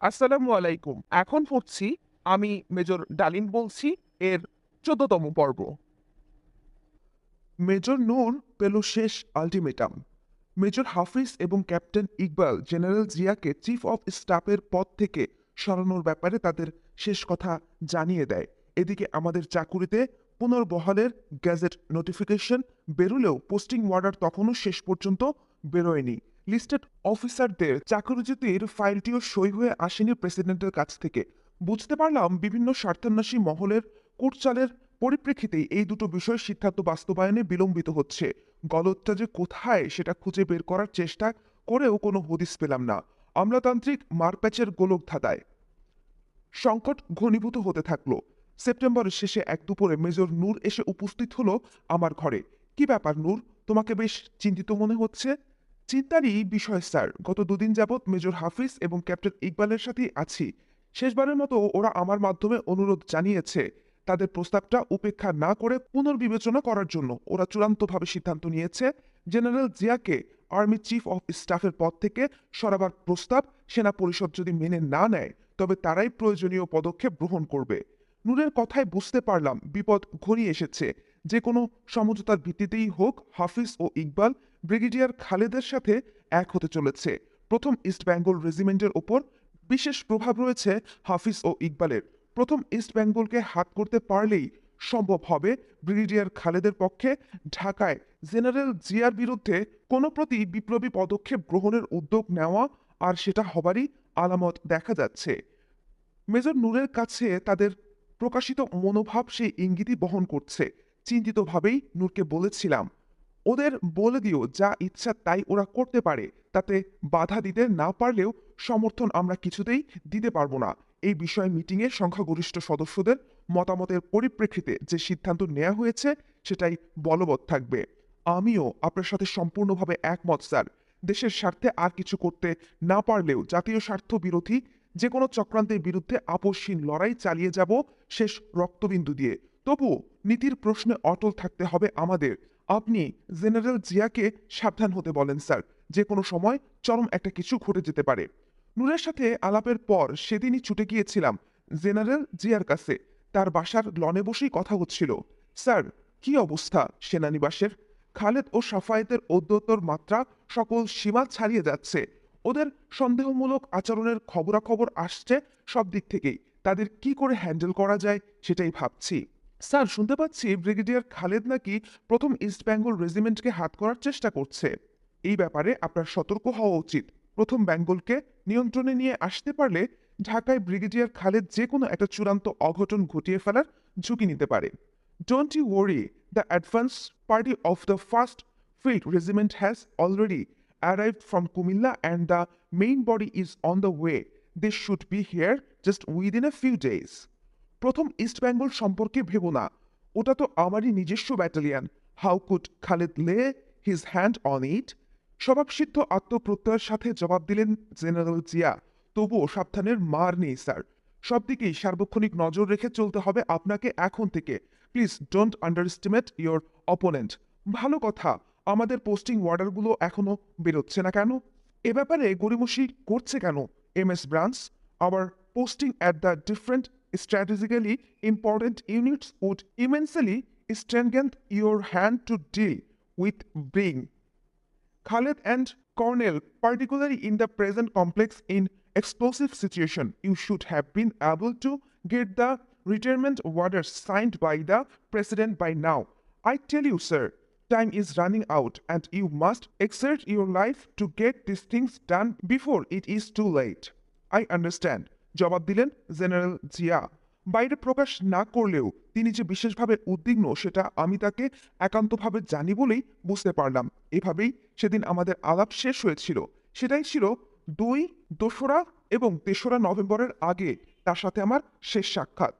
আসসালামু আলাইকুম। এখন পড়ছি আমি মেজর ডালিম বলছি এর ১৪তম পর্ব। মেজর নূর পেল শেষ আল্টিমেটাম। মেজর হাফিজ এবং ক্যাপ্টেন ইকবাল জেনারেল জিয়াকে চিফ অফ স্টাফের পদ থেকে সরানোর ব্যাপারে তাদের শেষ কথা জানিয়ে দেয়। এদিকে আমাদের চাকুরিতে পুনর্বহালের গ্যাজেট নোটিফিকেশন বেরোলেও পোস্টিং অর্ডার তখনও শেষ পর্যন্ত বেরোয়নি। লিস্টেড অফিসারদের চাকরিচ্যুতির ফাইলটিও সই হয়ে আসেনি প্রেসিডেন্টের কাছ থেকে। বুঝতে পারলাম বিভিন্ন স্বার্থান্বেষী মহলের কুটচালের পরিপ্রেক্ষিতেই এই দুটো বিষয় সিদ্ধান্ত বাস্তবায়নে বিলম্বিত হচ্ছে। গলদটা যে কোথায় সেটা খুঁজে বের করার চেষ্টা করেও কোনো হদিস পেলাম না। আমলাতান্ত্রিক মারপ্যাচের গোলক ধাঁধায় সংকট ঘনীভূত হতে থাকলো। সেপ্টেম্বরের শেষে এক দুপুরে মেজর নূর এসে উপস্থিত হলো আমার ঘরে। কি ব্যাপার নূর, তোমাকে বেশ চিন্তিত মনে হচ্ছে? চিন্তারই বিষয় স্যার, গত দুদিন যাবৎ মেজর হাফিজ এবং ক্যাপ্টেন ইকবালের সাথেই আছি। শেষবারের মতো ওরা আমার মাধ্যমে অনুরোধ জানিয়েছে তাদের প্রস্তাবটা উপেক্ষা না করে পুনর্বিবেচনা করার জন্য। ওরা চূড়ান্তভাবে সিদ্ধান্ত নিয়েছে জেনারেল জিয়াকে আর্মি চিফ অফ স্টাফের পদ থেকে সরাবার প্রস্তাব সেনা পরিষদ যদি মেনে না নেয় তবে তারাই প্রয়োজনীয় পদক্ষেপ গ্রহণ করবে। নূরের কথায় বুঝতে পারলাম বিপদ ঘনিয়ে এসেছে। যে কোনো সমঝোতার ভিত্তিতেই হোক হাফিজ ও ইকবাল ব্রিগেডিয়ার খালেদের সাথে এক হতে চলেছে। প্রথম ইস্ট বেঙ্গল রেজিমেন্টের ওপর বিশেষ প্রভাব রয়েছে হাফিজ ও ইকবালের। প্রথম ইস্ট বেঙ্গলকে হাত করতে পারলেই সম্ভব হবে ব্রিগেডিয়ার খালেদের পক্ষে ঢাকায় জেনারেল জিয়ার বিরুদ্ধে কোনো প্রতি বিপ্লবী পদক্ষেপ গ্রহণের উদ্যোগ নেওয়া, আর সেটা হবারই আলামত দেখা যাচ্ছে। মেজর নূরের কাছে তাদের প্রকাশিত মনোভাব সেই ইঙ্গিতই বহন করছে। চিন্তিতভাবেই নূরকে বলেছিলাম, ওদের বলে দিও যা ইচ্ছা তাই ওরা করতে পারে, তাতে বাধা দিতে না পারলেও সমর্থন আমরা কিছুতেই দিতে পারবো না। এই বিষয়ে মিটিংয়ে সংখ্যাগরিষ্ঠ সদস্যদের মতামতের পরিপ্রেক্ষিতে যে সিদ্ধান্ত নেওয়া হয়েছে সেটাই বলবৎ থাকবে। আমিও আপনার সাথে সম্পূর্ণভাবে একমত স্যার। দেশের স্বার্থে আর কিছু করতে না পারলেও জাতীয় স্বার্থ বিরোধী যে কোনো চক্রান্তের বিরুদ্ধে আপোষহীন লড়াই চালিয়ে যাব শেষ রক্তবিন্দু দিয়ে। তবুও নীতির প্রশ্নে অটল থাকতে হবে আমাদের। আপনি জেনারেল জিয়াকে সাবধান হতে বলেন স্যার। যে কোনো সময় চরম একটা কিছু ঘটে যেতে পারে। নূরের সাথে আলাপের পর সেদিনই ছুটে গিয়েছিলাম জেনারেল জিয়ার কাছে। তার বাসার লনে বসেই কথা হচ্ছিল। স্যার, কি অবস্থা সেনানিবাসের? খালেদ ও সাফায়েতের ঔদ্ধত্যর মাত্রা সকল সীমা ছাড়িয়ে যাচ্ছে। ওদের সন্দেহমূলক আচরণের খবরাখবর আসছে সব দিক থেকেই। তাদের কি করে হ্যান্ডেল করা যায় সেটাই ভাবছি। স্যার, শুনতে পাচ্ছি ব্রিগেডিয়ার খালেদ নাকি প্রথম ইস্ট বেঙ্গল রেজিমেন্টকে হাত করার চেষ্টা করছে। এই ব্যাপারে আপনার সতর্ক হওয়া উচিত। প্রথম বেঙ্গলকে নিয়ন্ত্রণে নিয়ে আসতে পারলে ঢাকায় ব্রিগেডিয়ার খালেদ যে কোনো একটা চূড়ান্ত অঘটন ঘটিয়ে ফেলার ঝুঁকি নিতে পারে। Don't you worry, the advance party of the first field regiment has already arrived from Kumilla and the main body is on the way. They should be here just within a few days. প্রথম east Bengal সম্পর্কে ভেবো না, ওটা তো আমারই নিজস্ব battalion. How could Khaled লে his hand on it? স্বভাবসিদ্ধ আত্মপ্রত্যয়ের সাথে জবাব দিলেন জেনারেল জিয়া। তবুও সাবধানের মার নেই স্যার। সব দিকেই সার্বক্ষণিক নজর রেখে চলতে হবে আপনাকে এখন থেকে। Please don't under estimate your opponent. ভালো কথা, আমাদের পোস্টিং অর্ডারগুলো এখনো বেরোচ্ছে না কেন? এ ব্যাপারে গড়িমসি করছে কেন এমএস ব্রাঞ্চ? আবার posting at the different strategically important units would immensely strengthen your hand to deal with being Khaled and Cornell, particularly in the present complex in explosive situation. You should have been able to get the retirement order signed by the president by now. I tell you, sir, time is running out and you must exert your life to get these things done before it is too late. I understand. জবাব দিলেন general Zia. বাইরে প্রকাশ না করলেও তিনি যে বিশেষভাবে উদ্বিগ্ন সেটা আমি তাকে একান্তভাবে জানি বলেই বুঝতে পারলাম। এভাবেই সেদিন আমাদের আলাপ শেষ হয়েছিল। সেটাই ছিল 2, 2রা এবং 3রা নভেম্বরের আগে তার সাথে আমার শেষ সাক্ষাৎ।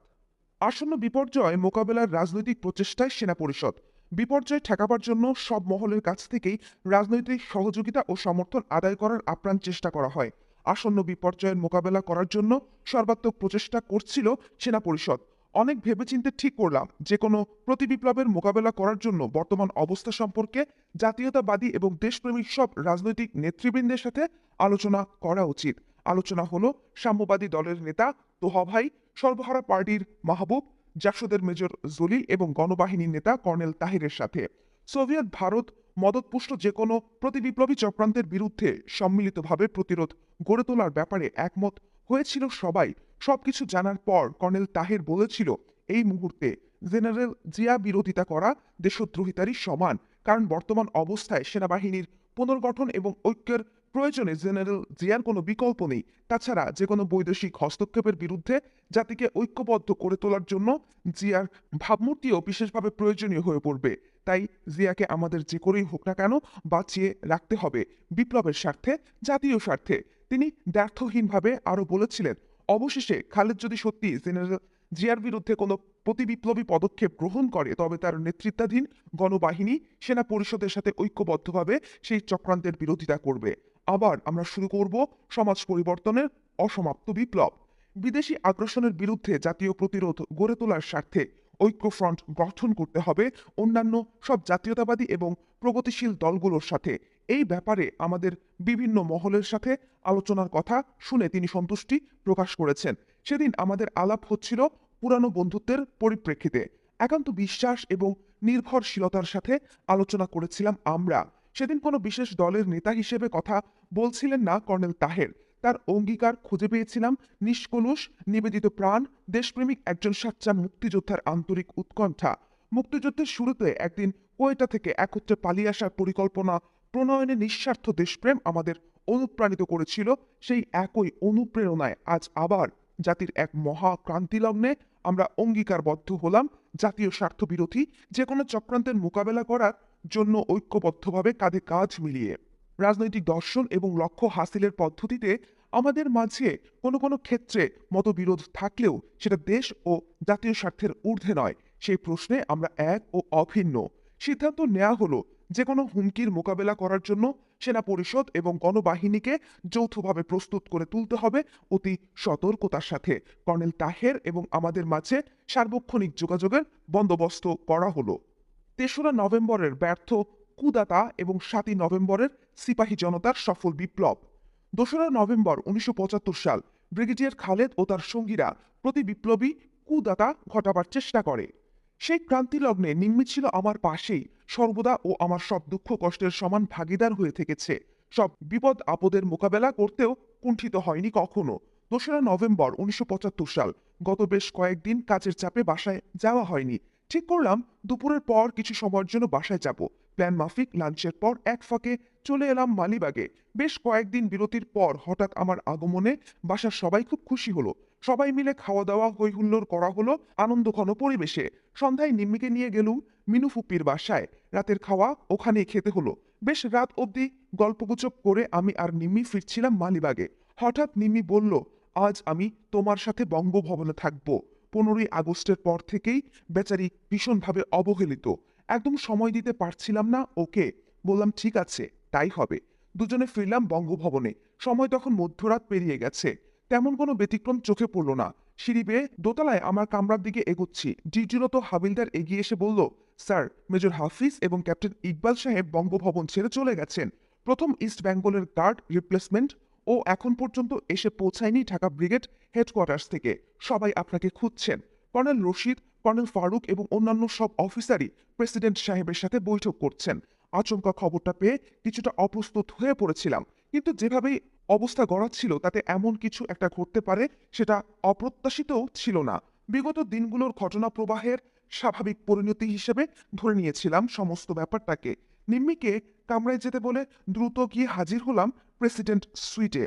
আসন্ন বিপর্যয় মোকাবেলার রাজনৈতিক প্রচেষ্টায় সেনা পরিষদ। বিপর্যয় ঠেকাবার জন্য সব মহলের কাছ থেকেই রাজনৈতিক সহযোগিতা ও সমর্থন আদায় করার আপ্রাণ চেষ্টা করা হয়। আসন্ন বিপর্যয়ের মোকাবেলা করার জন্য সর্বাত্মক প্রচেষ্টা করছিল সেনা পরিষদ। অনেক ভেবেচিন্তে ঠিক করলাম যে কোনো প্রতিবিপ্লবের মোকাবেলা করার জন্য বর্তমান অবস্থা সম্পর্কে জাতীয়তাবাদী এবং দেশপ্রেমিক সব রাজনৈতিক নেতৃবৃন্দের সাথে আলোচনা করা উচিত। আলোচনা হলো সাম্যবাদী দলের নেতা তোহা ভাই, সর্বহারা পার্টির মাহবুব, জাসদের মেজর জলিল এবং গণবাহিনীর নেতা কর্নেল তাহিরের সাথে। সোভিয়েত ভারত মদতপুষ্ট যে কোনো প্রতিবিপ্লবী চক্রান্তের বিরুদ্ধে সম্মিলিতভাবে প্রতিরোধ গড়ে তোলার ব্যাপারে একমত হয়েছিল সবাই। সবকিছু জানার পর কর্নেল তাহির বলেছিল, এই মুহূর্তে জেনারেল জিয়া বিরোধিতা করা দেশদ্রোহিতারই সমান, কারণ বর্তমান অবস্থায় সেনাবাহিনীর পুনর্গঠন এবং ঐক্যের প্রয়োজনে জেনারেল জিয়ার কোনো বিকল্প নেই। তাছাড়া যে কোনো বৈদেশিক হস্তক্ষেপের বিরুদ্ধে জাতিকে ঐক্যবদ্ধ করে তোলার জন্য জিয়ার ভাবমূর্তিও বিশেষভাবে প্রয়োজনীয় হয়ে পড়বে। তাই জিয়াকে আমাদের যে করেই হোক না কেন বাঁচিয়ে রাখতে হবে, বিপ্লবের স্বার্থে, জাতীয় স্বার্থে। তিনি দ্ব্যর্থহীনভাবে আরও বলেছিলেন, অবশেষে খালেদ যদি সত্যি জেনারেল জিয়ার বিরুদ্ধে কোনো প্রতিবিপ্লবী পদক্ষেপ গ্রহণ করে, তবে তার নেতৃত্বাধীন গণবাহিনী সেনা পরিষদের সাথে ঐক্যবদ্ধভাবে সেই চক্রান্তের বিরোধিতা করবে। আবার আমরা শুরু করব সমাজ পরিবর্তনের অসমাপ্ত বিপ্লব। বিদেশি আগ্রাসনের বিরুদ্ধে জাতীয় প্রতিরোধ গড়ে তোলার স্বার্থে ঐক্যফ্রন্ট গঠন করতে হবে অন্যান্য সব জাতীয়তাবাদী এবং প্রগতিশীল দলগুলোর সাথে। এই ব্যাপারে আমাদের বিভিন্ন মহলের সাথে আলোচনার কথা শুনে তিনি সন্তুষ্টি প্রকাশ করেছেন। সেদিন আমাদের আলাপ হচ্ছিল পুরানো বন্ধুত্বের পরিপ্রেক্ষিতে। একান্ত বিশ্বাস এবং নির্ভরশীলতার সাথে আলোচনা করেছিলাম আমরা। সেদিন কোনো বিশেষ দলের নেতা হিসেবে কথা বলছিলেন না কর্নেল তাহের। তার অঙ্গীকার খুঁজে পেয়েছিলাম নিষ্কলুষ, নিবেদিত প্রাণ, দেশপ্রেমিক একজন সাচ্চা মুক্তিযোদ্ধার আন্তরিক উৎকণ্ঠা। মুক্তিযুদ্ধের শুরুতে একদিন কোয়েটা থেকে একত্রে পালিয়ে আসার পরিকল্পনা প্রণয়নে নিঃস্বার্থ দেশপ্রেম আমাদের অনুপ্রাণিত করেছিল। সেই একই অনুপ্রেরণায় আজ আবার জাতির এক মহা ক্রান্তিলগ্নে আমরা অঙ্গীকারবদ্ধ হলাম জাতীয় স্বার্থবিরোধী যে কোনো চক্রান্তের মোকাবেলা করার জন্য ঐক্যবদ্ধভাবে কাঁধে কাঁধ মিলিয়ে। রাজনৈতিক দর্শন এবং লক্ষ্য হাসিলের পদ্ধতিতে আমাদের মাঝে কোনো কোনো ক্ষেত্রে মতবিরোধ থাকলেও সেটা দেশ ও জাতীয় স্বার্থের ঊর্ধ্বে নয়। সেই প্রশ্নে আমরা এক ও অভিন্ন। সিদ্ধান্ত নেওয়া হলো যে কোনো হুমকির মোকাবেলা করার জন্য সেনা পরিষদ এবং গণবাহিনীকে যৌথভাবে প্রস্তুত করে তুলতে হবে অতি সতর্কতার সাথে। কর্নেল তাহের এবং আমাদের মাঝে সার্বক্ষণিক যোগাযোগের বন্দোবস্ত করা হলো। ৩রা নভেম্বরের ব্যর্থ কুদাতা এবং ৭ই নভেম্বরের সিপাহী জনতার সফল বিপ্লব। ২রা নভেম্বর ১৯৭৫ সাল ব্রিগেডিয়ার খালেদ ও তার সঙ্গীরা প্রতি বিপ্লবী কুদাতা ঘটাবার চেষ্টা করে। সেই ক্রান্তিলগ্নে নিম্মি ছিল আমার পাশেই, সর্বদা ও আমার সব দুঃখ কষ্টের সমান ভাগিদার হয়ে থেকেছে। সব বিপদ আপদের মোকাবেলা করতেও কুণ্ঠিত হয়নি কখনো। ২রা নভেম্বর ১৯৭৫ সাল, গত বেশ কয়েকদিন কাজের চাপে বাসায় যাওয়া হয়নি। ঠিক করলাম দুপুরের পর কিছু সময়ের জন্য বাসায় যাব। প্ল্যান মাফিক লাঞ্চের পর এক ফাঁকে চলে এলাম মালিবাগে। বেশ কয়েকদিন বিরতির পর হঠাৎ আমার আগমনে বাসার সবাই খুব খুশি হলো। সবাই মিলে খাওয়া দাওয়া হৈ হুল্লোড় করা হলো আনন্দঘন পরিবেশে। সন্ধ্যায় নিম্মিকে নিয়ে গেলুম মিনু ফুপ্পির বাসায়। রাতের খাওয়া ওখানেই খেতে হলো। বেশ রাত অবধি গল্পগুজব করে আমি আর নিম্মি ফিরছিলাম মালিবাগে। হঠাৎ নিম্মি বলল, আজ আমি তোমার সাথে বঙ্গভবনে থাকবো। 15ই আগস্টের পর থেকেই বেচারি ভীষণভাবে অবহেলিত। একদম সময় দিতে পারছিলাম না ওকে। বললাম ঠিক আছে, তাই হবে। দুজনে ফিরলাম বঙ্গভবনে। সময় তখন মধ্যরাত পেরিয়ে গেছে। তেমন কোনো ব্যতিক্রম চোখে পড়ল না। সিঁড়ি বেয়ে দোতলায় আমার কামরার দিকে এগোচ্ছি। ডিউটিরত হাবিলদার এগিয়ে এসে বলল, স্যার, মেজর হাফিজ এবং ক্যাপ্টেন ইকবাল সাহেব বঙ্গভবন ছেড়ে চলে গেছেন। প্রথম ইস্ট বেঙ্গলের গার্ড রিপ্লেসমেন্ট ও এখন পর্যন্ত এসে পৌঁছায়নি ঢাকা ব্রিগেড হেডকোয়ার্টার্স থেকে। সবাই আপনাকে খুঁজছেন। কর্নেল রশিদ, কর্নেল ফারুক এবং অন্যান্য সব অফিসারই প্রেসিডেন্ট সাহেবের সাথে বৈঠক করছেন। আচমকা খবরটা পেয়ে কিছুটা অপ্রস্তুত হয়ে পড়েছিলাম, কিন্তু যেভাবেই অবস্থা গড়াচ্ছিল তাতে এমন কিছু একটা ঘটতে পারে সেটা অপ্রত্যাশিতও ছিল না। বিগত দিনগুলোর ঘটনা প্রবাহের স্বাভাবিক পরিণতি হিসেবে ধরে নিয়েছিলাম সমস্ত ব্যাপারটাকে। নিম্মিকে কামরায় যেতে বলে দ্রুত গিয়ে হাজির হলাম প্রেসিডেন্ট সুইটে।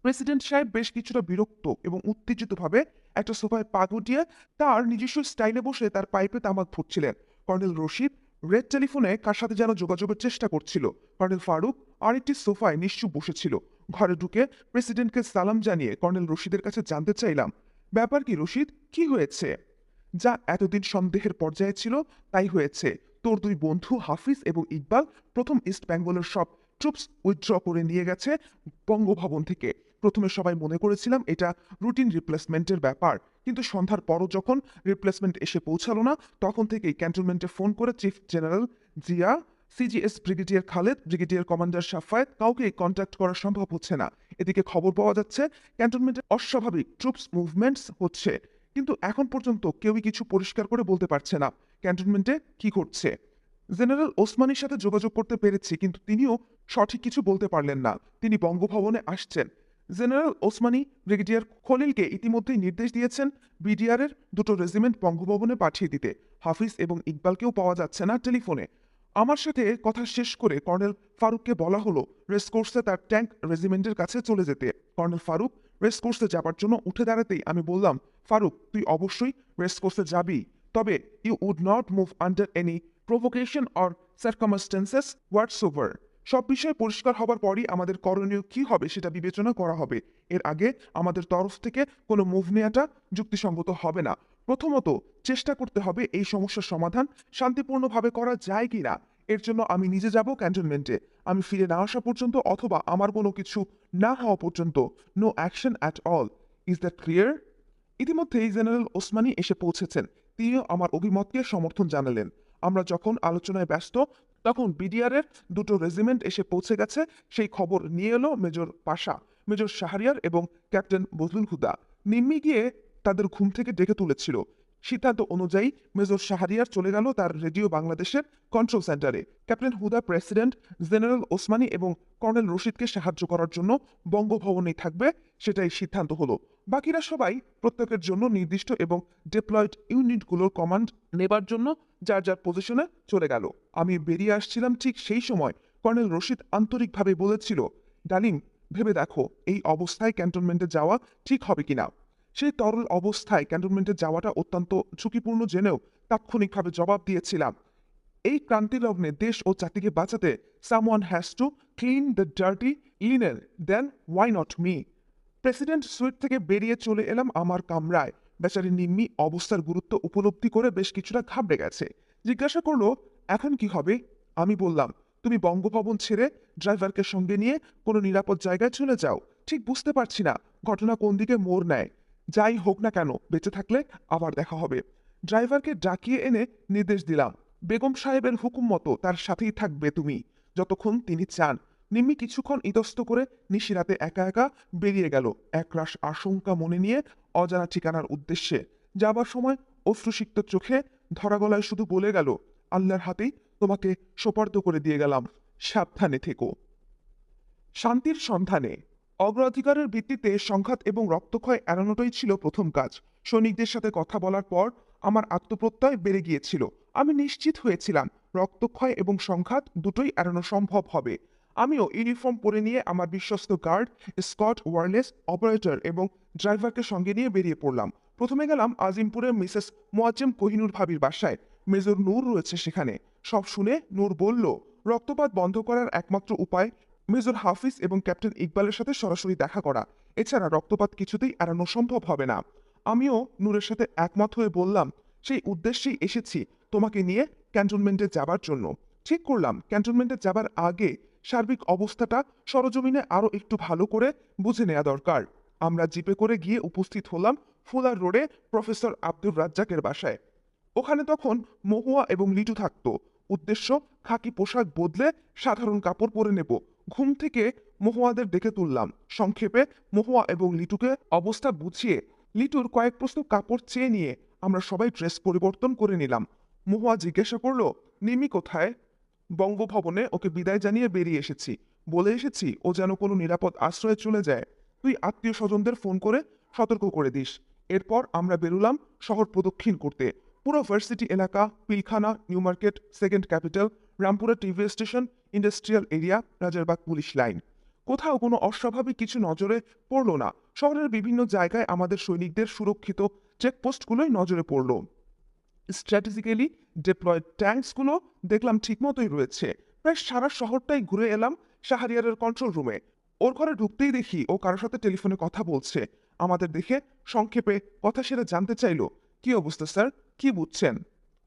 প্রেসিডেন্ট সাহেব বেশ কিছুটা বিরক্ত এবং উত্তেজিতভাবে একটা সোফায় পা গুটিয়ে তার নিজস্ব স্টাইলে বসে তার পাইপে তামাক ফুটছিলেন। কর্নেল রশিদ রেড টেলিফোনে কার সাথে যেন যোগাযোগের চেষ্টা করছিল। কর্নেল ফারুক আরেকটি সোফায় নিশ্চুপ বসেছিল। ঘরে ঢুকে প্রেসিডেন্টকে সালাম জানিয়ে কর্নেল রশিদের কাছে জানতে চাইলাম, ব্যাপার কি রশিদ, কি হয়েছে? যা এতদিন সন্দেহের পর্যায়ে ছিল তাই হয়েছে। তোর দুই বন্ধু হাফিজ এবং ইকবাল প্রথম ইস্ট বেঙ্গলের সব ট্রুপস উইথড্র করে নিয়ে গেছে বঙ্গভবন থেকে। প্রথমে সবাই মনে করেছিলাম এটা রুটিন রিপ্লেসমেন্টের ব্যাপার, কিন্তু সন্ধ্যার পরও যখন রিপ্লেসমেন্ট এসে পৌঁছালো না, তখন থেকেই ক্যান্টনমেন্টে ফোন করে chief general Zia CGS brigadier Khaled, brigadier commander Safayet, কাউকে কন্ট্যাক্ট করা সম্ভব হচ্ছে না। এদিকে খবর পাওয়া যাচ্ছে ক্যান্টনমেন্টে অস্বাভাবিক ট্রুপস মুভমেন্টস হচ্ছে, কিন্তু এখন পর্যন্ত কেউই কিছু পরিষ্কার করে বলতে পারছে না ক্যান্টনমেন্টে কি ঘটছে। জেনারেল ওসমানীর সাথে যোগাযোগ করতে পেরেছি, কিন্তু তিনিও সঠিক কিছু বলতে পারলেন না। তিনি বঙ্গভবনে আসছেন। জেনারেল ওসমানী ব্রিগেডিয়ার খলিলকে ইতিমধ্যেই নির্দেশ দিয়েছেন বিডিআরের দুটো রেজিমেন্ট বঙ্গভবনে পাঠিয়ে দিতে। হাফিজ এবং ইকবালকেও পাওয়া যাচ্ছে না টেলিফোনে। আমার সাথে কথা শেষ করে কর্নেল ফারুককে বলা হলো রেসকোর্সে তার ট্যাঙ্ক রেজিমেন্টের কাছে চলে যেতে। কর্নেল ফারুক রেসকোর্সে যাবার জন্য উঠে দাঁড়াতেই আমি বললাম, ফারুক, তুই অবশ্যই রেসকোর্সে যাবি, তবে you would not move under any provocation or circumstances whatsoever. সব বিষয় পরিষ্কার হবার পরই আমাদের করণীয় কি হবে সেটা বিবেচনা করা হবে। এর আগে আমাদের তরফ থেকে কোনো মুভ নেওয়াটা যুক্তিসঙ্গত হবে না। প্রথমত চেষ্টা করতে হবে এই সমস্যার সমাধান শান্তিপূর্ণভাবে করা যায় কিনা। এর জন্য আমি নিজে যাব ক্যান্টনমেন্টে। আমি ফিরে না আসা পর্যন্ত অথবা আমার কোনো কিছু না হওয়া পর্যন্ত no action at all. Is that clear? ইতিমধ্যেই জেনারেল ওসমানী এসে পৌঁছেছেন। তিনিও আমার অভিমতকে সমর্থন জানালেন। আমরা যখন আলোচনায় ব্যস্ত তখন বিডিআরের দুটো রেজিমেন্ট এসে পৌঁছে গেছে। সেই খবর নিয়ে এলো মেজর পাশা, মেজর শাহরিয়ার এবং ক্যাপ্টেন বজলুল হুদা। নিম্মি গিয়ে তাদের ঘুম থেকে ডেকে তুলেছিল। সিদ্ধান্ত অনুযায়ী মেজর শাহরিয়ার চলে গেল তার রেডিও বাংলাদেশের কন্ট্রোল সেন্টারে। ক্যাপ্টেন হুদা প্রেসিডেন্ট জেনারেল ওসমানী এবং কর্নেল রশিদকে সাহায্য করার জন্য বঙ্গভবনেই থাকবে, সেটাই সিদ্ধান্ত হলো। বাকিরা সবাই প্রত্যেকের জন্য নির্দিষ্ট এবং ডিপ্লয়েড ইউনিটগুলোর কমান্ড নেবার জন্য যার যার পজিশনে চলে গেল। আমি বেরিয়ে আসছিলাম ঠিক সেই সময় কর্নেল রশিদ আন্তরিকভাবে বলেছিল, ডালিম, ভেবে দেখো এই অবস্থায় ক্যান্টনমেন্টে যাওয়া ঠিক হবে কিনা। সেই তরল অবস্থায় ক্যান্টনমেন্টে যাওয়াটা অত্যন্ত ঝুঁকিপূর্ণ জেনেও তাৎক্ষণিকভাবে জবাব দিয়েছিলাম, এই ক্রান্তি লগ্নে দেশ ও জাতিকে বাঁচাতে someone has to clean the dirty linen, then why not me. President suite থেকে বেরিয়ে চলে এলাম আমার কামরায়। বেচারি নিম্মি অবস্থার গুরুত্ব উপলব্ধি করে বেশ কিছুটা ঘাবড়ে গেছে। জিজ্ঞাসা করলো, এখন কি হবে? আমি বললাম, তুমি বঙ্গভবন ছেড়ে ড্রাইভারকে সঙ্গে নিয়ে কোনো নিরাপদ জায়গায় চলে যাও। ঠিক বুঝতে পারছি না ঘটনা কোন দিকে মোড় নেয়। যাই হোক না কেন, বেঁচে থাকলে আবার দেখা হবে। ড্রাইভারকে ডাকিয়ে এনে নির্দেশ দিলাম, বেগম সাহেবের হুকুম মতো তার সাথেই থাকবে তুমি, যতক্ষণ তিনি চান। নিম্মি কিছুক্ষণ ইতস্ত করে নিশিরাতে একা একা বেরিয়ে গেল একরাশ আশঙ্কা মনে নিয়ে অজানা ঠিকানার উদ্দেশ্যে। যাবার সময় অশ্রুসিক্ত চোখে ধরা গলায় শুধু বলে গেল, আল্লাহর হাতেই তোমাকে সোপর্দ করে দিয়ে গেলাম, সাবধানে থেকো। শান্তির সন্ধানে অগ্রাধিকারের ভিত্তিতে সংঘাত এবং রক্তক্ষয় এড়ানোটাই ছিল প্রথম কাজ। সৈনিকদের সাথে কথা বলার পর আমার আত্মপ্রত্যয় বেড়ে গিয়েছিল। আমি নিশ্চিত হয়েছিলাম রক্তক্ষয় এবং সংঘাত দুটোই এড়ানো সম্ভব হবে। আমিও ইউনিফর্ম পরে নিয়ে আমার বিশ্বস্ত গার্ড, স্কট, ওয়্যারলেস অপারেটর এবং ড্রাইভারকে সঙ্গে নিয়ে বেরিয়ে পড়লাম। প্রথমে গেলাম আজিমপুরে মিসেস মোয়াজ্জেম কোহিনুর ভাবির বাসায়। মেজর নূর রয়েছে সেখানে। সব শুনে নূর বলল, রক্তপাত বন্ধ করার একমাত্র উপায় মেজর হাফিজ এবং ক্যাপ্টেন ইকবালের সাথে সরাসরি দেখা করা। এছাড়া রক্তপাত কিছুতেই এড়ানো সম্ভব হবে না। আমিও নূরের সাথে একমত হয়ে বললাম, সেই উদ্দেশ্যেই এসেছি তোমাকে নিয়ে ক্যান্টনমেন্টে যাবার জন্য। ঠিক করলাম ক্যান্টনমেন্টে যাবার আগে সার্বিক অবস্থাটা সরজমিনে আরও একটু ভালো করে বুঝে নেওয়া দরকার। আমরা জিপে করে গিয়ে উপস্থিত হলাম ফুলার রোডে প্রফেসর আব্দুর রাজ্জাকের বাসায়। ওখানে তখন মহুয়া এবং লিটু থাকতো। উদ্দেশ্য, খাকি পোশাক বদলে সাধারণ কাপড় পরে নেব। ঘুম থেকে মহুয়াদের ডেকে তুললাম। সংক্ষেপে মহুয়া এবং লিটুকে অবস্থা বুঝিয়ে লিটুর কয়েক প্রশ্ন কাপড় চেয়ে নিয়ে আমরা সবাই ড্রেস পরিবর্তন করে নিলাম। মহুয়া জিজ্ঞাসা করলো, নিমি কোথায়? বঙ্গভবনে ওকে বিদায় জানিয়ে বেরিয়ে এসেছি। বলে এসেছি ও যেন কোনো নিরাপদ আশ্রয়ে চলে যায়। তুই আত্মীয় স্বজনদের ফোন করে সতর্ক করে দিস। এরপর আমরা বেরুলাম শহর প্রদক্ষিণ করতে। পুরো ভার্সিটি এলাকা, Pilkhana, new market, second capital, Rampura TV station, industrial area, Rajarbagh police line, কোথাও কোনো অস্বাভাবিক কিছু নজরে পড়ল না। শহরের বিভিন্ন জায়গায় আমাদের সৈনিকদের সুরক্ষিত চেকপোস্টগুলোই নজরে পড়ল। স্ট্র্যাটেজিক্যালি ডিপ্লয়েড ট্যাঙ্কসগুলো দেখলাম ঠিকমতোই রয়েছে। প্রায় সারা শহরটাই ঘুরে এলাম শাহরিয়ারের কন্ট্রোল রুমে। ওর ঘরে ঢুকতেই দেখি ও কারোর সাথে টেলিফোনে কথা বলছে। আমাদের দেখে সংক্ষেপে কথা সেটা জানতে চাইলো, কি অবস্থা স্যার, কি বুঝছেন?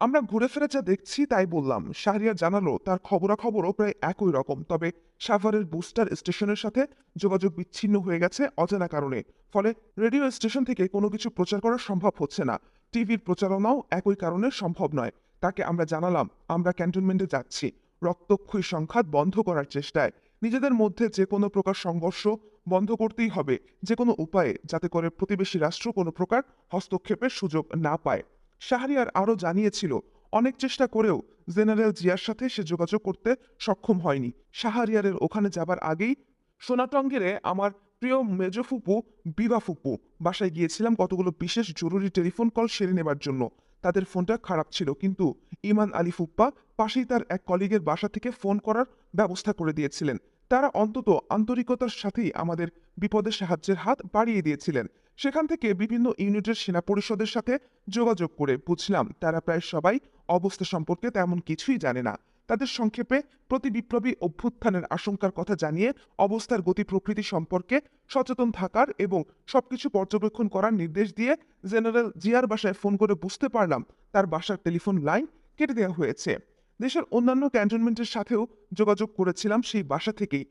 আমরা ঘুরে ফিরে যা দেখছি তাই বললাম। শাহরিয়ার জানালো তার খবরাখবরও প্রায় একই রকম, তবে সাভারের বুস্টার স্টেশনের সাথে যোগাযোগ বিচ্ছিন্ন হয়ে গেছে অজানা কারণে। ফলে রেডিও স্টেশন থেকে কোনো কিছু প্রচার করা সম্ভব হচ্ছে না। টিভির প্রচারণাও একই কারণে সম্ভব নয়। তাকে আমরা জানালাম আমরা ক্যান্টনমেন্টে যাচ্ছি। রক্তক্ষয়ী সংঘাত বন্ধ করার চেষ্টায়। নিজেদের মধ্যে যে কোনো প্রকার সংঘর্ষ বন্ধ করতেই হবে, যে কোনো উপায়ে, যাতে করে প্রতিবেশী রাষ্ট্র কোনো প্রকার হস্তক্ষেপের সুযোগ না পায়। শাহরিয়ার আরও জানিয়েছিল, অনেক চেষ্টা করেও জেনারেল জিয়ার সাথে সে যোগাযোগ করতে সক্ষম হয়নি। শাহরিয়ারের ওখানে যাবার আগেই সোনাটঙ্গেরে আমার প্রিয় মেজ ফুপু বিভা ফুপু বাসায় গিয়েছিলাম কতগুলো বিশেষ জরুরি টেলিফোন কল সেরে নেবার জন্য। তাদের ফোনটা খারাপ ছিল, কিন্তু ইমান আলী ফুপ্পা পাশেই তার এক কলিগের বাসা থেকে ফোন করার ব্যবস্থা করে দিয়েছিলেন। তারা অন্তত আন্তরিকতার সাথেই আমাদের বিপদে সাহায্যের হাত বাড়িয়ে দিয়েছিলেন। সেখান থেকে বিভিন্ন ইউনিটের সেনা পরিষদের সাথে যোগাযোগ করে বুঝলাম তারা প্রায় সবাই অবস্থা সম্পর্কে তেমন কিছুই জানে না। তাদের সংক্ষেপে প্রতি বিপ্লবী অভ্যুত্থানের আশঙ্কার কথা জানিয়ে অবস্থার গতি প্রকৃতি সম্পর্কে সচেতন থাকার এবং সবকিছু পর্যবেক্ষণ করার নির্দেশ দিয়ে জেনারেল জিয়ার বাসায় ফোন করে বুঝতে পারলাম তার বাসার টেলিফোন লাইন কেটে দেওয়া হয়েছে। দেশের অন্যান্য ক্যান্টনমেন্টের সাথেও যোগাযোগ করেছিলাম সেই বাসা থেকেই।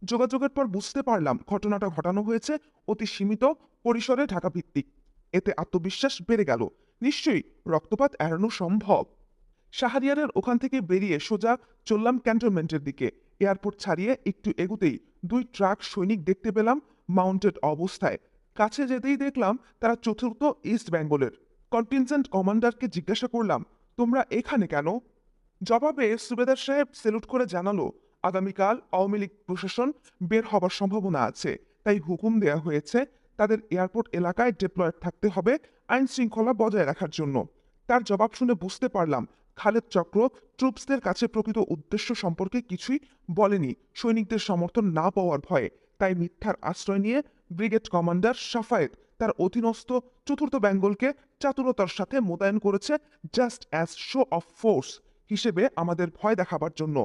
যোগাযোগের পর বুঝতে পারলাম ঘটনাটা ঘটানো হয়েছে অতি সীমিত পরিসরে ঢাকা ভিত্তিক। এতে আত্মবিশ্বাস বেড়ে গেল, নিশ্চয়ই রক্তপাত এড়ানো সম্ভব। শাহরিয়ারের ওখান থেকে বেরিয়ে সোজা চললাম ক্যান্টনমেন্টের দিকে। এয়ারপোর্ট ছাড়িয়ে একটু এগুতেই 2 ট্রাক সৈনিক দেখতে পেলাম মাউন্টেড অবস্থায়। কাছে যেতেই দেখলাম তারা চতুর্থ ইস্ট বেঙ্গলের। কন্টিনজেন্ট কমান্ডারকে জিজ্ঞাসা করলাম, তোমরা এখানে কেন? জবাবে সুবেদার সাহেব সেলুট করে জানালো, আগামীকাল আওয়ামী লীগ প্রশাসন বের হবার সম্ভাবনা আছে, তাই হুকুম দেয়া হয়েছে তাদের এয়ারপোর্ট এলাকায় ডিপ্লয়েড থাকতে হবে আইন শৃঙ্খলা বজায় রাখার জন্য। তার জবাব শুনে বুঝতে পারলাম খালেদ চক্র ট্রুপসদের কাছে প্রকৃত উদ্দেশ্য সম্পর্কে কিছুই বলেনি সৈনিকদের সমর্থন না পাওয়ার ভয়ে। তাই মিথ্যার আশ্রয় নিয়ে ব্রিগেড কমান্ডার সাফায়েত তার অধীনস্থ চতুর্থ বেঙ্গলকে চাতুরতার সাথে মোতায়েন করেছে just as show off force হিসেবে আমাদের ভয় দেখাবার জন্য।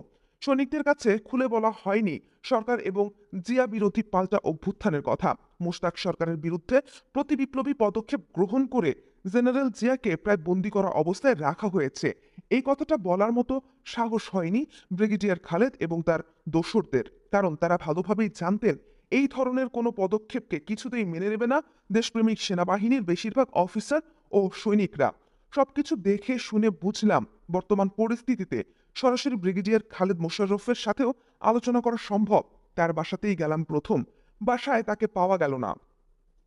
সৈনিকদের কাছে খুলে বলা হয়নি সরকার এবং জিয়া বিরোধী পাল্টা অভ্যুত্থানের কথা। মোশতাক সরকারের বিরুদ্ধে প্রতি বিপ্লবী পদক্ষেপ গ্রহণ করে জেনারেল জিয়াকে প্রায় বন্দি করা অবস্থায় রাখা হয়েছে। এই কথাটা বলার মতো সাহস হয়নি ব্রিগেডিয়ার খালেদ এবং তার দোসরদের, কারণ তারা ভালোভাবেই জানতেন এই ধরনের কোনো পদক্ষেপকে কিছুতেই মেনে নেবে না দেশপ্রেমিক সেনাবাহিনীর বেশিরভাগ অফিসার ও সৈনিকরা। সবকিছু দেখে শুনে বুঝলাম বর্তমান পরিস্থিতিতে সরাসরি ব্রিগেডিয়ার খালেদ মোশাররফের সাথেও আলোচনা করা সম্ভব। তার বাসাতেই গেলাম প্রথম। বাসায় তাকে পাওয়া গেল না।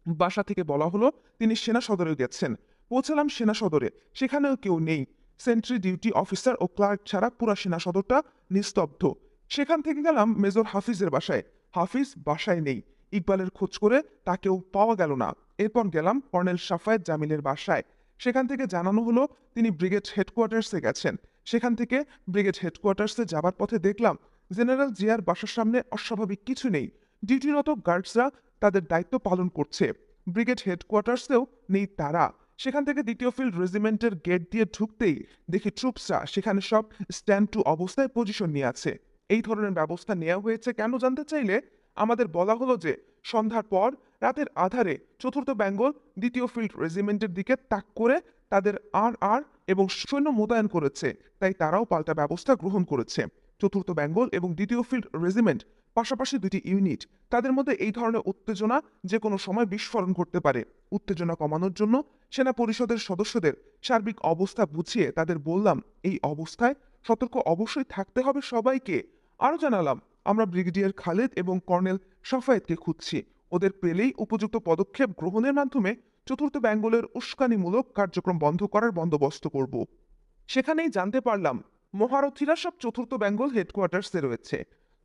বাসা থেকে বলা হলো তিনি সেনা সদরে গেছেন। পৌঁছালাম সেনা সদরে, সেখানেও কেউ নেই। সেন্ট্রি ডিউটি অফিসার ও ক্লার্ক ছাড়া পুরা সেনা সদরটা নিস্তব্ধ। সেখান থেকে গেলাম মেজর হাফিজের বাসায়। হাফিজ বাসায় নেই। ইকবালের খোঁজ করে তাকেও পাওয়া গেল না। এরপর গেলাম কর্নেল সাফায়েত জামিলের বাসায়। সেখান থেকে জানানো হলো তিনি ব্রিগেড হেডকোয়ার্টার্সে গেছেন। সেখান থেকে ব্রিগেড হেডকোয়ার্টার্সে যাবার পথে দেখলাম জেনারেল জিয়ার বাসার সামনে অস্বাভাবিক কিছু নেই। ডিউটিরত গার্ডসরা তাদের দায়িত্ব পালন করছে। ব্রিগেড হেডকোয়ার্টার্সেও নেই তারা। সেখান থেকে দ্বিতীয় ফিল্ড রেজিমেন্টের গেট দিয়ে ঢুকতেই দেখি ট্রুপসরা সেখানে সব স্ট্যান্ড টু অবস্থায় পজিশন নিয়ে আছে। এই ধরনের ব্যবস্থা নেওয়া হয়েছে কেন জানতে চাইলে আমাদের বলা হলো যে সন্ধ্যার পর রাতের আধারে চতুর্থ বেঙ্গল দ্বিতীয় ফিল্ড রেজিমেন্টের দিকে তাক করে তাদের আর এবং সৈন্য মোতায়েন করেছে, তাই তারাও পাল্টা ব্যবস্থা গ্রহণ করেছে। চতুর্থ বেঙ্গল এবং দ্বিতীয় ফিল্ড রেজিমেন্ট পাশাপাশি দুটি ইউনিট, তাদের মধ্যে এই ধরনের উত্তেজনা যে কোনো সময় বিস্ফোরণ ঘটতে পারে। উত্তেজনা কমানোর জন্য সেনা পরিষদের সদস্যদের সার্বিক অবস্থা বুঝিয়ে তাদের বললাম এই অবস্থায় সতর্ক অবশ্যই থাকতে হবে সবাইকে। আরও জানালাম আমরা ব্রিগেডিয়ার খালেদ এবং কর্নেল সাফায়েতকে খুঁজছি। ওদের পেলেই উপযুক্ত পদক্ষেপ গ্রহণের মাধ্যমে চতুর্থ বেঙ্গলের উস্কানিমূলক কার্যক্রম বন্ধ করার বন্দোবস্ত করব। সেখানেই জানতে পারলাম মহারথীরা সব চতুর্থ বেঙ্গল হেডকোয়ার্টার্সে রয়েছে।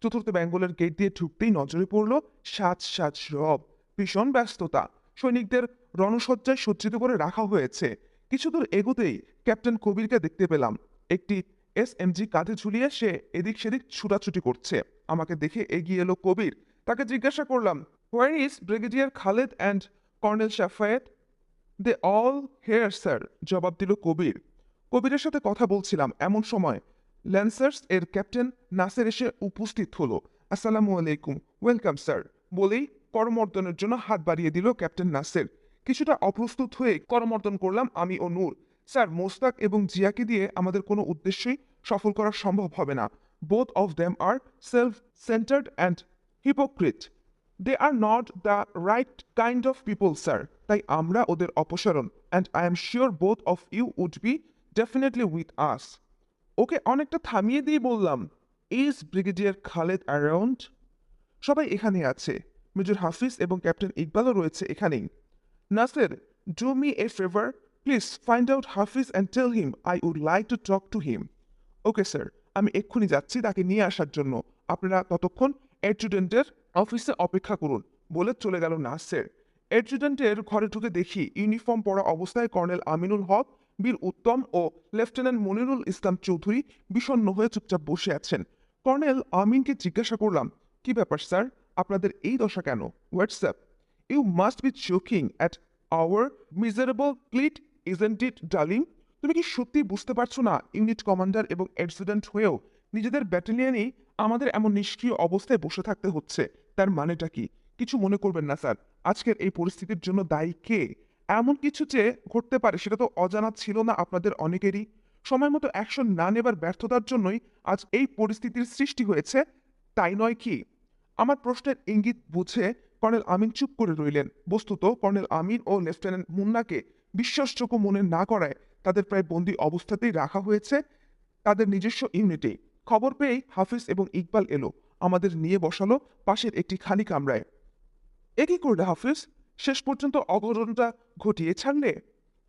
চতুর্থ বেঙ্গলের গেট দিয়ে ঢুকতেই নজরে পড়ল সাজ সাজ রব, ভীষণ ব্যস্ততা। সৈনিকদের রণসজ্জায় সজ্জিত করে রাখা হয়েছে। কিছু দূর এগোতেই ক্যাপ্টেন কবিরকে দেখতে পেলাম। একটি SMG কাঁধে ঝুলিয়ে সে এদিক সেদিক ছুটাছুটি করছে। আমাকে দেখে এগিয়ে এলো কবির। তাকে জিজ্ঞাসা করলাম, where is brigadier Khaled and colonel Shafayet? They all here sir, জবাব দিল কবির। কবিরের সাথে কথা বলছিলাম এমন সময় ল্যান্সার্স এর ক্যাপ্টেন নাসের এসে উপস্থিত হলো। আসসালামু আলাইকুম, ওয়েলকাম স্যার বলেই করমর্দনের জন্য হাত বাড়িয়ে দিল ক্যাপ্টেন নাসের। কিছুটা অপ্রস্তুত হয়ে করমর্দন করলাম আমি ও নূর। স্যার, মোস্তাক এবং জিয়াকে দিয়ে আমাদের কোনো উদ্দেশ্যই সফল করা সম্ভব হবে না। Both of them are self centred and hypocrite. They are not the right kind of people sir. তাই আমরা ওদের অপসারণ, and I am sure both of you would be definitely with us. Okay অনেকটা থামিয়ে দিয়ে বললাম, ইজ ব্রিগেডিয়ার খালেদ অ্যারাউন্ড? সবাই এখানে আছে। মেজর হাফিজ এবং ক্যাপ্টেন ইকবালও রয়েছে এখানেই। Naser, do me a favour, please find out Hafiz and tell him I would like to talk to him. Okay sir, আমি এক্ষুনি যাচ্ছি তাকে নিয়ে আসার জন্য। আপনারা ততক্ষণ অ্যাডজুটেন্টের অফিসে অপেক্ষা করুন, বলে চলে গেল নাসের। অ্যাডজুটেন্টের ঘরে ঢুকে দেখি ইউনিফর্ম পরা অবস্থায় কর্নেল আমিনুল হক, বীর উত্তম ও লেফটেন্যান্ট মনিরুল ইসলাম চৌধুরী বিষণ্ণ হয়ে চুপচাপ বসে আছেন। কর্নেল আমিনকে জিজ্ঞাসা করলাম, কি ব্যাপার স্যার, আপনাদের এই দশা কেন? What's up? You must be joking at our miserable plight, isn't it darling? তুমি কি সত্যি বুঝতে পারছো না ইউনিট কমান্ডার এবং অ্যাডজুটেন্ট হয়েও নিজেদের ব্যাটালিয়নেই আমাদের এমন নিষ্ক্রিয় অবস্থায় বসে থাকতে হচ্ছে? তার মানেটা কি? কিছু মনে করবেন না স্যার, আজকের এই পরিস্থিতির জন্য দায়ী কে? এমন কিছু যে ঘটতে পারে সেটা তো অজানা ছিল না আপনাদের অনেকেরই। সময় মতো অ্যাকশন না নেবার ব্যর্থতার জন্যই আজ এই পরিস্থিতির সৃষ্টি হয়েছে, তাই নয় কি? আমার প্রশ্নের ইঙ্গিত বুঝে কর্নেল আমিন চুপ করে রইলেন। বস্তুত কর্নেল আমিন ও লেফটেন্যান্ট মুন্নাকে বিশ্বাসযোগ্য মনে না করায় তাদের প্রায় বন্দী অবস্থাতেই রাখা হয়েছে তাদের নিজস্ব ইউনিটেই। খবর পেয়েই হাফিজ এবং ইকবাল এলো, আমাদের নিয়ে বসালো পাশের একটি খালি কামরায়। এ কি করলে হাফিজ? শেষ পর্যন্ত অঘটনটা ঘটিয়ে ছাড়লে?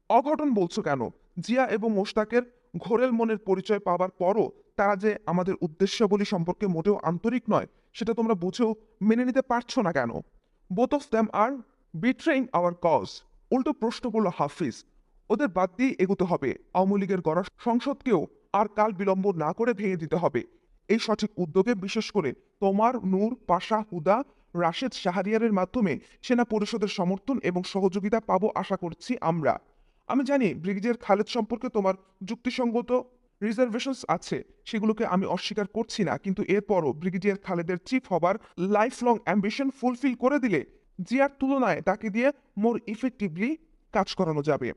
অঘটন বলছো কেন? জিয়া এবং মোশতাকের ঘোরেল মনের পরিচয় পাবার পরও তারা যে আমাদের উদ্দেশ্যাবলী সম্পর্কে মোটেও আন্তরিক নয়, সেটা তোমরা বুঝেও মেনে নিতে পারছো না কেন? Both of them are betraying our cause. উল্টো প্রশ্ন করল হাফিজ। ওদের বাদ দিয়ে এগোতে হবে। আওয়ামী লীগের গড়া সংসদকেও আর কাল বিলম্ব না করে ভেঙে দিতে হবে। এই সঠিক উদ্যোগে বিশেষ করে তোমার, নূর, পাশা, হুদা, রাশেদ, শাহরিয়ারের মাধ্যমে সেনা পরিষদের সমর্থন এবং সহযোগিতা পাবো আশা করছি আমরা। আমি জানি ব্রিগেডিয়ার খালেদ সম্পর্কে তোমার যুক্তিসঙ্গত রিজার্ভেশনস আছে, সেগুলোকে আমি অস্বীকার করছি না, কিন্তু এরপরও ব্রিগেডিয়ার খালেদের চিফ হবার লাইফ লং অ্যাম্বিশন ফুলফিল করে দিলে জিয়ার তুলনায় তাকে দিয়ে মোর ইফেক্টিভলি কাজ করানো যাবে।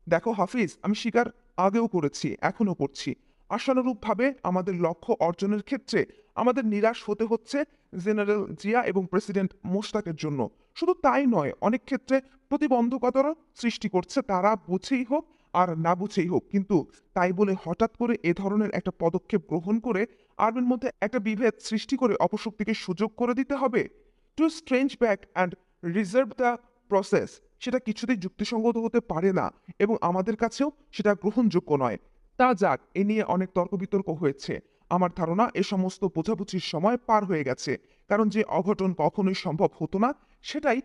দেখো হাফিজ, আমি স্বীকার আগেও করেছি, এখনো করছি, আশানুরূপভাবে আমাদের লক্ষ্য অর্জনের ক্ষেত্রে আমাদের নিরাশ হতে হচ্ছে জেনারেল জিয়া এবং প্রেসিডেন্ট মোশতাকের জন্য। শুধু তাই নয়, অনেক ক্ষেত্রে প্রতিবন্ধকতারও সৃষ্টি করছে, তারা বুঝেই হোক আর না বুঝেই হোক। কিন্তু তাই বলে হঠাৎ করে এ ধরনের একটা পদক্ষেপ গ্রহণ করে আর্মির মধ্যে একটা বিভেদ সৃষ্টি করে অপশক্তিকে সুযোগ করে দিতে হবে? To strange back and reserve the process, সেটা কিছুতেই যুক্তিসঙ্গত হতে পারে না এবং আমাদের কাছেও সেটা গ্রহণযোগ্য নয়। তা যাক, এ নিয়ে অনেক তর্ক বিতর্ক হয়েছে। আমার ধারণা এ সমস্ত বোঝাবুঝির সময় পার হয়ে গেছে, কারণ যে অঘটন কখনোই সম্ভব হতো না সেটাই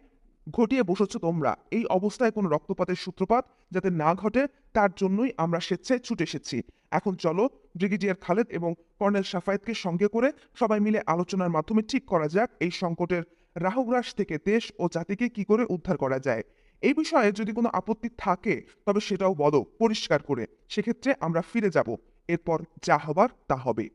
ঘটিয়ে বসেছ তোমরা। এই অবস্থায় কোনো রক্তপাতের সূত্রপাত যাতে না ঘটে তার জন্যই আমরা স্বেচ্ছায় ছুটে এসেছি। এখন চলো ব্রিগেডিয়ার খালেদ এবং কর্নেল সাফায়েতকে সঙ্গে করে সবাই মিলে আলোচনার মাধ্যমে ঠিক করা যাক এই সংকটের রাহুগ্রাস থেকে দেশ ও জাতিকে কি করে উদ্ধার করা যায়। এই বিষয়ে যদি কোনো আপত্তি থাকে তবে সেটাও বলো পরিষ্কার করে, সেক্ষেত্রে আমরা ফিরে যাব। এরপর যা হবার তা হবে।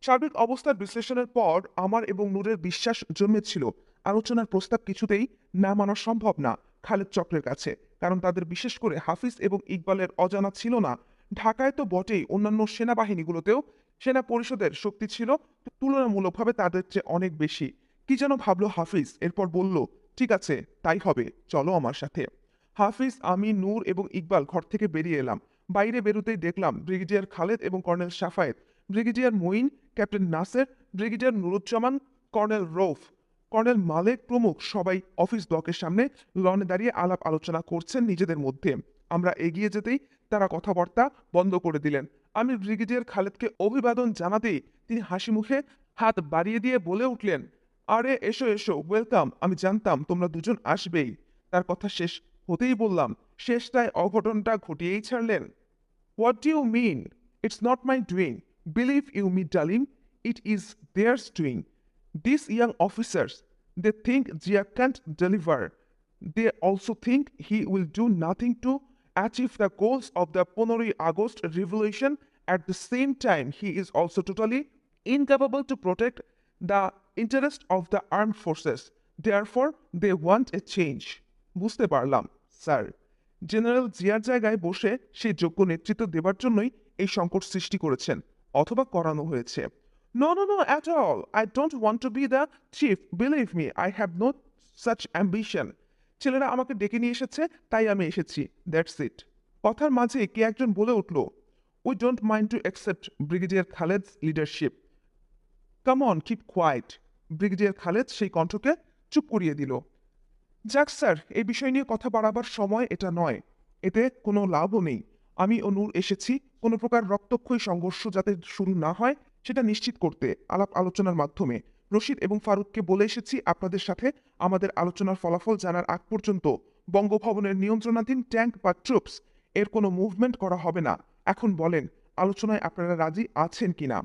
সার্বিক অবস্থার বিশ্লেষণের পর আমার এবং নূরের বিশ্বাস জন্মেছিল আলোচনার প্রস্তাব কিছুতেই না মানা সম্ভব না খালেদ চক্রের কাছে, কারণ তাদের বিশেষ করে হাফিজ এবং ইকবালের অজানা ছিল না ঢাকায় তো বটেই, অন্যান্য সেনাবাহিনীগুলোতেও সেনা পরিষদের শক্তি ছিল তুলনামূলকভাবে তাদের চেয়ে অনেক বেশি। কি যেন ভাবলো হাফিজ, এরপর বলল, ঠিক আছে তাই হবে, চলো আমার সাথে। হাফিজ, আমি, নূর এবং ইকবাল ঘর থেকে বেরিয়ে এলাম। বাইরে বেরোতেই দেখলাম ব্রিগেডিয়ার খালেদ এবং colonel Shafayet, brigadier Moin, captain Naser, brigadier Nuruzzaman, colonel Rauf, colonel Malek প্রমুখ সবাই অফিস ব্লকের সামনে লনে দাঁড়িয়ে আলাপ আলোচনা করছেন নিজেদের মধ্যে। আমরা এগিয়ে যেতেই তারা কথাবার্তা বন্ধ করে দিলেন। আমি ব্রিগেডিয়ার খালেদকে অভিবাদন জানাতেই তিনি হাসি মুখে হাত বাড়িয়ে দিয়ে বলে উঠলেন, আরে এসো এসো, ওয়েলকাম, আমি জানতাম তোমরা দুজন আসবেই। তার কথা শেষ হতেই বললাম, শেষটায় অঘটনটা ঘটিয়েই ছাড়লেন। What do you mean? It's not my doing. Believe you me, darling, it is theirs doing. These young officers, they think Jia can't deliver. They also think he will do nothing to achieve the goals of the 15 August revolution. At the same time, he is also totally incapable to protect the interest of the armed forces. Therefore, they want a change. বুঝতে পারলাম, sir. General জিয়ার জায়গায় বসে সেই যোগ্য নেতৃত্ব দেবার জন্যই এই সংকট সৃষ্টি করেছেন, অথবা করানো হয়েছে। No no no at all, I don't want to be the chief, believe me, I have no such ambition. ছেলেরা আমাকে ডেকে নিয়ে এসেছে, তাই আমি এসেছি, দ্যাটস ইট। কথার মাঝে কে একজন বলে উঠল, we don't mind to accept brigadier Khaled's leadership. Come on, keep quiet. Brigadier Khaled সেই কণ্ঠকে চুপ করিয়ে দিল। যাক স্যার, এই বিষয় নিয়ে কথা বাড়াবার সময় এটা নয়। এতে কোনো লাভও নেই। আমি ও নূর এসেছি কোনো প্রকার রক্তক্ষয়ী সংঘর্ষ যাতে শুরু না হয় সেটা নিশ্চিত করতে আলাপ আলোচনার মাধ্যমে। রশিদ এবং ফারুককে বলে এসেছি আপনাদের সাথে আমাদের আলোচনার ফলাফল জানার আগ পর্যন্ত বঙ্গভবনের নিয়ন্ত্রণাধীন ট্যাঙ্ক বা ট্রুপস এর কোনো মুভমেন্ট করা হবে না। এখন বলেন, আলোচনায় আপনারা রাজি আছেন কিনা?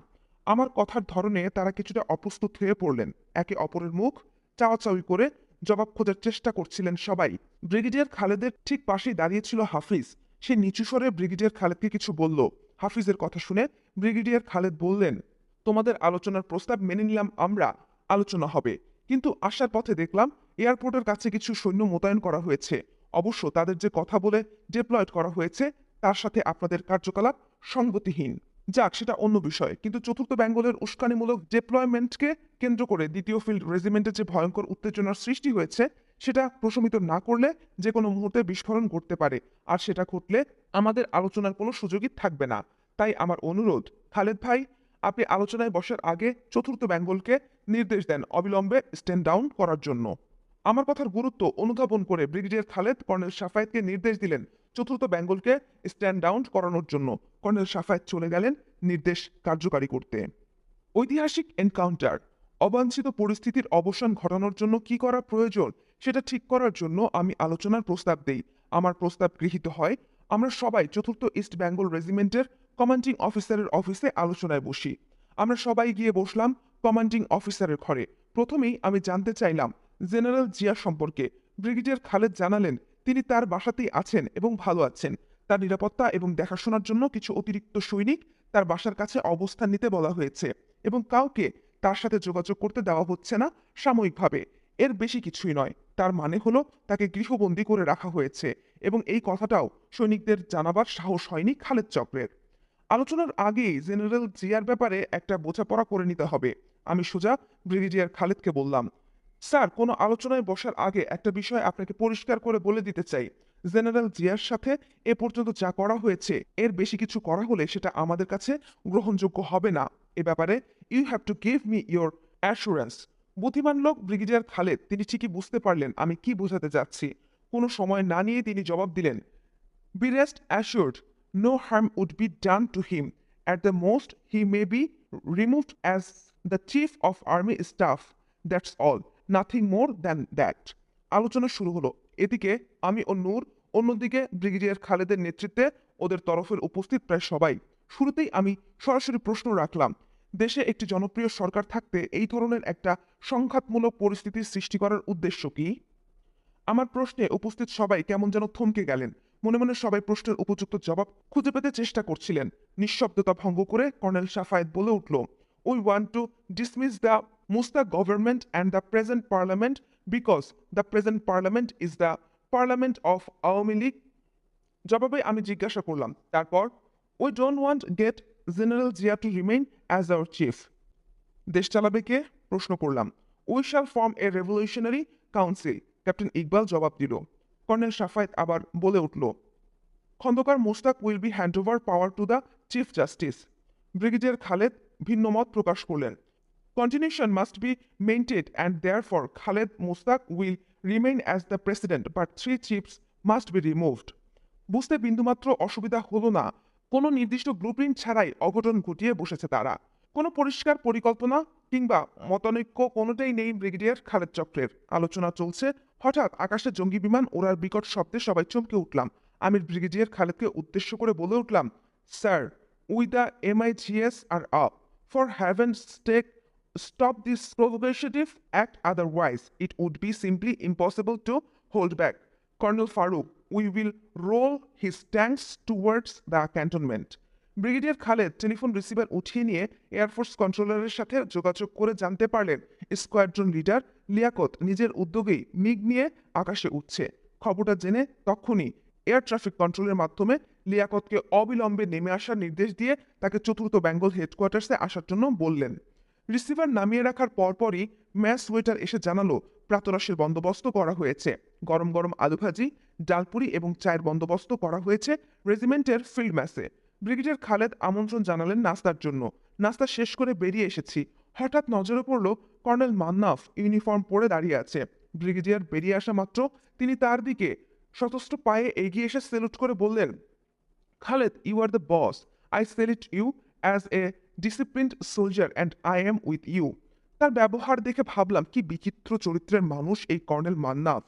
আমার কথার ধরনে তারা কিছুটা অপ্রস্তুত হয়ে পড়লেন। একে অপরের মুখ চাওয়াচাওয়ি করে জবাব খোঁজার চেষ্টা করছিলেন সবাই। ব্রিগেডিয়ার খালেদের ঠিক পাশেই দাঁড়িয়েছিল হাফিজ। সে নিচু স্বরে ব্রিগেডিয়ার খালেদকে কিছু বলল। হাফিজের কথা শুনে ব্রিগেডিয়ার খালেদ বললেন, তোমাদের আলোচনার প্রস্তাব মেনে নিলাম আমরা, আলোচনা হবে। কিন্তু আসার পথে দেখলাম এয়ারপোর্টের কাছে কিছু সৈন্য মোতায়েন করা হয়েছে। অবশ্য তাদের যে কথা বলে ডিপ্লয়েড করা হয়েছে তার সাথে আপনাদের কার্যকলাপ সঙ্গতিহীন। যাক, সেটা অন্য বিষয়। কিন্তু চতুর্থ বেঙ্গলের উস্কানিমূলক ডিপ্লয়মেন্টকে কেন্দ্র করে দ্বিতীয় ফিল্ড রেজিমেন্টের যে ভয়ঙ্কর উত্তেজনার সৃষ্টি হয়েছে সেটা প্রশমিত না করলে যে কোনো মুহূর্তে বিস্ফোরণ ঘটতে পারে। আর সেটা ঘটলে আমাদের আলোচনার কোনো সুযোগই থাকবে না। তাই আমার অনুরোধ, খালেদ ভাই, আপনি আলোচনায় বসার আগে চতুর্থ বেঙ্গলকে নির্দেশ দেন অবিলম্বে স্ট্যান্ড ডাউন করার জন্য। আমার কথার গুরুত্ব অনুধাবন করে ব্রিগেডিয়ার খালেদ কর্নেল সাফায়েতকে নির্দেশ দিলেন চতুর্থ বেঙ্গলকে স্ট্যান্ড ডাউন করানোর জন্য। কর্নেল সাফায়েত চলে গেলেন নির্দেশ কার্যকারী করতে। ঐতিহাসিক এনকাউন্টার। অবাঞ্ছিত পরিস্থিতির অবসান ঘটানোর জন্য কি করা প্রয়োজন সেটা ঠিক করার জন্য আমি আলোচনার প্রস্তাব দেই। আমার প্রস্তাব গৃহীত হয়। আমরা সবাই চতুর্থ ইস্ট বেঙ্গল রেজিমেন্টের কমান্ডিং অফিসারের অফিসে আলোচনায় বসি। আমরা সবাই গিয়ে বসলাম কমান্ডিং অফিসারের ঘরে। প্রথমেই আমি জানতে চাইলাম জেনারেল জিয়া সম্পর্কে। ব্রিগেডিয়ার খালেদ জানালেন তিনি তার বাসাতেই আছেন এবং ভালো আছেন। তার নিরাপত্তা এবং দেখাশোনার জন্য কিছু অতিরিক্ত সৈনিক তার বাসার কাছে অবস্থান নিতে বলা হয়েছে এবং কাউকে তার সাথে যোগাযোগ করতে দেওয়া হচ্ছে না সাময়িকভাবে। এর বেশি কিছুই নয়। তার মানে হলো তাকে গৃহবন্দী করে রাখা হয়েছে এবং এই কথাটাও সৈনিকদের জানাবার সাহস হয়নি খালেদ চক্রের। আলোচনার আগেই জেনারেল জিয়ার ব্যাপারে একটা বোঝাপড়া করে নিতে হবে। আমি সোজা ব্রিগেডিয়ার খালেদকে বললাম, স্যার, কোনো আলোচনায় বসার আগে একটা বিষয় আপনাকে পরিষ্কার করে বলে দিতে চাই। জেনারেল জিয়ার সাথে এ পর্যন্ত যা করা হয়েছে এর বেশি কিছু করা হলে সেটা আমাদের কাছে গ্রহণযোগ্য হবে না। এ ব্যাপারে you have to give me your assurance. বুদ্ধিমান লোক ব্রিগেডিয়ার খালেদ তিনি ঠিকই বুঝতে পারলেন আমি কি বোঝাতে চাচ্ছি। কোনো সময় না নিয়ে তিনি জবাব দিলেন, Be rest assured, no harm would be done to him. At the most, he may be removed as the chief of army staff. That's all. Nothing more than that. আলোচনা শুরু হলো। এদিকে আমি ও নূর, অন্যদিকে ব্রিগেডিয়ার খালেদের নেতৃত্বে ওদের তরফের উপস্থিত প্রায় সবাই। শুরুতেই আমি সরাসরি প্রশ্ন রাখলাম, দেশে একটি জনপ্রিয় সরকার থাকতে এই ধরনের একটা সংঘাতমূলক পরিস্থিতির সৃষ্টি করার উদ্দেশ্য কি? আমার প্রশ্নে উপস্থিত সবাই কেমন যেন থমকে গেলেন। মনে মনে সবাই প্রশ্নের উপযুক্ত জবাব খুঁজে পেতে চেষ্টা করছিলেন। নিঃশব্দতা ভঙ্গ করে কর্নেল সাফায়েত বলে উঠল, we want to dismiss the Mushtaq government and the present parliament because the present parliament is the parliament of Awami League. জবাবে আমি জিজ্ঞাসা করলাম, তারপর? We don't want get general Zia to remain as our chief. দেশ চালাবে কে? প্রশ্ন করলাম। We shall form a revolutionary council, captain Iqbal জবাব দিল। কর্নেল সাফায়েত আবার বলে উঠল, Khondakar Mostaq will be hand over power to the chief justice. Brigadier Khaled ভিন্ন মত প্রকাশ করলেন। Continuation must be maintained and therefore Khaled Mostaq will remain as the president but three chiefs must be removed. বুঝতে বিন্দুমাত্র অসুবিধা হলো না। কোনো নির্দিষ্ট ব্লুপ্রিন্ট ছাড়াই অঘটন ঘটিয়ে বসেছে তারা। কোনো পরিষ্কার পরিকল্পনা কিংবা মতানৈক্য কোনোটাই নেই ব্রিগেডিয়ার খালেদ চক্রের। আলোচনা চলছে, হঠাৎ আকাশে জঙ্গি বিমান ওড়ার বিকট শব্দে সবাই চমকে উঠলাম। আমি ব্রিগেডিয়ার খালেদকে উদ্দেশ্য করে বলে উঠলাম, sir, we the MIGS are up. For heaven's sake, stop this provocative act, otherwise it would be simply impossible to hold back. Colonel Farouk, we will roll his tanks towards the cantonment. Brigadier Khaled telephone receiver উঠিয়ে নিয়ে air force কন্ট্রোলারের সাথে যোগাযোগ করে জানতে পারলেন squadron leader Liaquat নিজের উদ্যোগেই MiG নিয়ে আকাশে উঠছে। খবরটা জেনে তক্ষুনি এয়ার ট্রাফিক কন্ট্রোলের মাধ্যমে লিয়াকতকে অবিলম্বে নেমে আসার নির্দেশ দিয়ে তাকে চতুর্থ বেঙ্গল হেডকোয়ার্টার্সে আসার জন্য বললেন। রিসিভার নামিয়ে রাখার পরপরই ম্যাস ওয়েটার এসে জানালো প্রাতরাশের বন্দোবস্ত করা হয়েছে। গরম গরম আলু ভাজি, ডালপুরি এবং চায়ের বন্দোবস্ত করা হয়েছে রেজিমেন্টের ফিল্ড ম্যাসে। ব্রিগেডিয়ার খালেদ আমন্ত্রণ জানালেন নাস্তার জন্য। নাস্তা শেষ করে বেরিয়ে এসেছি। হঠাৎ নজরে পড়ল কর্নেল মান্নাফ ইউনিফর্ম পরে দাঁড়িয়ে আছে। ব্রিগেডিয়ার বেরিয়ে আসা মাত্র তিনি তার দিকে সশস্ত্র পায়ে এগিয়ে এসে সেলুট করে বললেন, Khaled, you are the boss. I salute you as a disciplined soldier and I am with you. তার ব্যবহার দেখে ভাবলাম কি বিচিত্র চরিত্রের মানুষ এই কর্নেল মান্নাফ।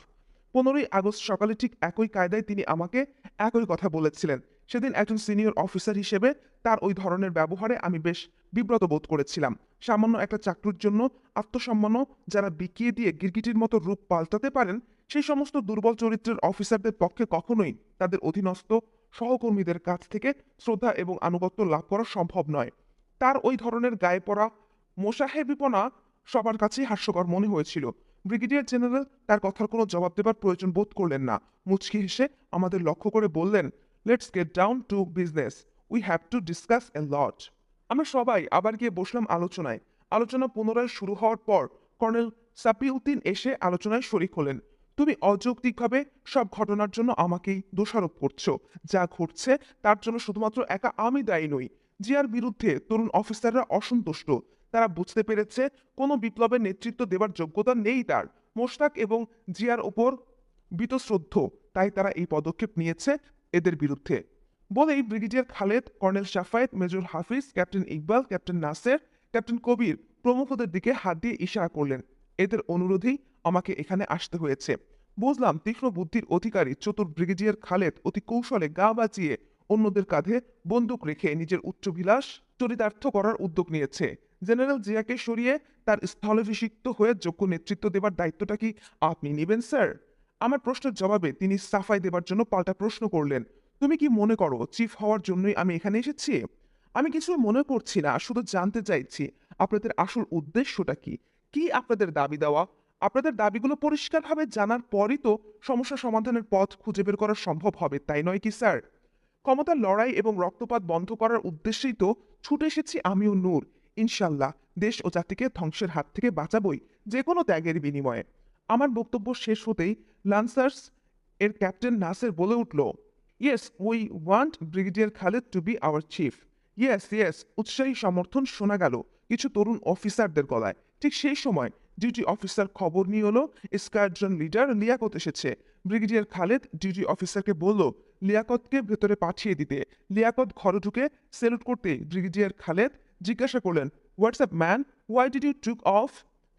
15ই আগস্ট সকালে ঠিক একই কায়দায় তিনি আমাকে একই কথা বলেছিলেন। সেদিন একজন সিনিয়র অফিসার হিসেবে তার ওই ধরনের ব্যবহারে আমি বেশ বিব্রত বোধ করেছিলাম। সামান্য একটা চাকরির জন্য আত্মসম্মানও যারা বিকিয়ে দিয়ে গিরগিটির মতো রূপ পাল্টাতে পারেন, সেই সমস্ত দুর্বল চরিত্রের অফিসারদের পক্ষে কখনোই তাদের অধীনস্থ সহকর্মীদের কাছ থেকে শ্রদ্ধা এবং আনুগত্য লাভ করা সম্ভব নয়। তার ওই ধরনের গায়ে পড়া মোসাহেবিপনা সবার কাছেই হাস্যকর মনে হয়েছিল। ব্রিগেডিয়ার জেনারেল তার কথার কোনো জবাব দেবার প্রয়োজন বোধ করলেন না। মুচকি হেসে আমাদের লক্ষ্য করে বললেন, let's get down to business, we have to discuss a lot. আমরা সবাই আবার গিয়ে বসলাম আলোচনায়। আলোচনা পুনরায় শুরু হওয়ার পর কর্নেল সাপিউদ্দিন এসে আলোচনায় শরিক হলেন। তুমি অযৌক্তিকভাবে সব ঘটনার জন্য আমাকেই দোষারোপ করছো। যা ঘটছে তার জন্য শুধুমাত্র একা আমি দায়ী নই। জিয়ার বিরুদ্ধে তরুণ অফিসাররা অসন্তুষ্ট। তারা বুঝতে পেরেছে কোনো বিপ্লবের নেতৃত্ব দেবার যোগ্যতা নেই তার। মোশতাক এবং জিয়ার ওপর বীতশ্রদ্ধ, তাই তারা এই পদক্ষেপ নিয়েছে এদের বিরুদ্ধে। বলেই brigadier Khaled, colonel Shafayet, major Hafiz, captain Iqbal, captain Naser, captain Kabir প্রমুখদের দিকে হাত দিয়ে ইশারা করলেন। এদের অনুরোধেই আমাকে এখানে আসতে হয়েছে। বুঝলাম তীক্ষ্ণ বুদ্ধির অধিকারী চতুর ব্রিগেডিয়ার খালেদ অতি কৌশলে গা বাঁচিয়ে অন্যদের কাঁধে বন্দুক রেখে নিজের উচ্চভিলাষ চরিতার্থ করার উদ্যোগ নিয়েছে। জেনারেল জিয়াকে সরিয়ে তার স্থলাভিষিক্ত হয়ে যোগ্য নেতৃত্ব দেবার দায়িত্বটা কি আপনি নেবেন স্যার? আমার প্রশ্নের জবাবে তিনি সাফাই দেবার জন্য পাল্টা প্রশ্ন করলেন, তুমি কি মনে করো চিফ হওয়ার জন্যই আমি এখানে এসেছি? আমি কিছু মনে করছি না, শুধু জানতে চাইছি আপনাদের আসল উদ্দেশ্যটা কি? কি আপনাদের দাবি দেওয়া? আপনাদের দাবিগুলো পরিষ্কারভাবে জানার পরই তো সমস্যা সমাধানের পথ খুঁজে বের করা সম্ভব হবে, তাই নয় কি স্যার? ক্ষমতার লড়াই এবং রক্তপাত বন্ধ করার উদ্দেশ্যেই তো ছুটে এসেছি আমিও নূর। ইনশাল্লাহ দেশ ও জাতিকে ধ্বংসের হাত থেকে বাঁচাবই যে কোনো ত্যাগের বিনিময়ে। আমার বক্তব্য শেষ হতেই লান্সার্স এর ক্যাপ্টেন নাসের বলে উঠল, yes, we want brigadier Khaled to be our chief. Yes yes, উৎসাহী সমর্থন শোনা গেল কিছু তরুণ অফিসারদের গলায়। ঠিক সেই সময় ডিউটি অফিসার খবর নিয়ে এলো স্কোয়াড্রন লিডার লিয়াকত এসেছে। ব্রিগেডিয়ার খালেদ ডিউটি অফিসারকে বলল লিয়াকতকে ভেতরে পাঠিয়ে দিতে। লিয়াকত ঘরে ঢুকে সেলুট করতে ব্রিগেডিয়ার খালেদ জিজ্ঞাসা করলেন, what's up man, why did you took off?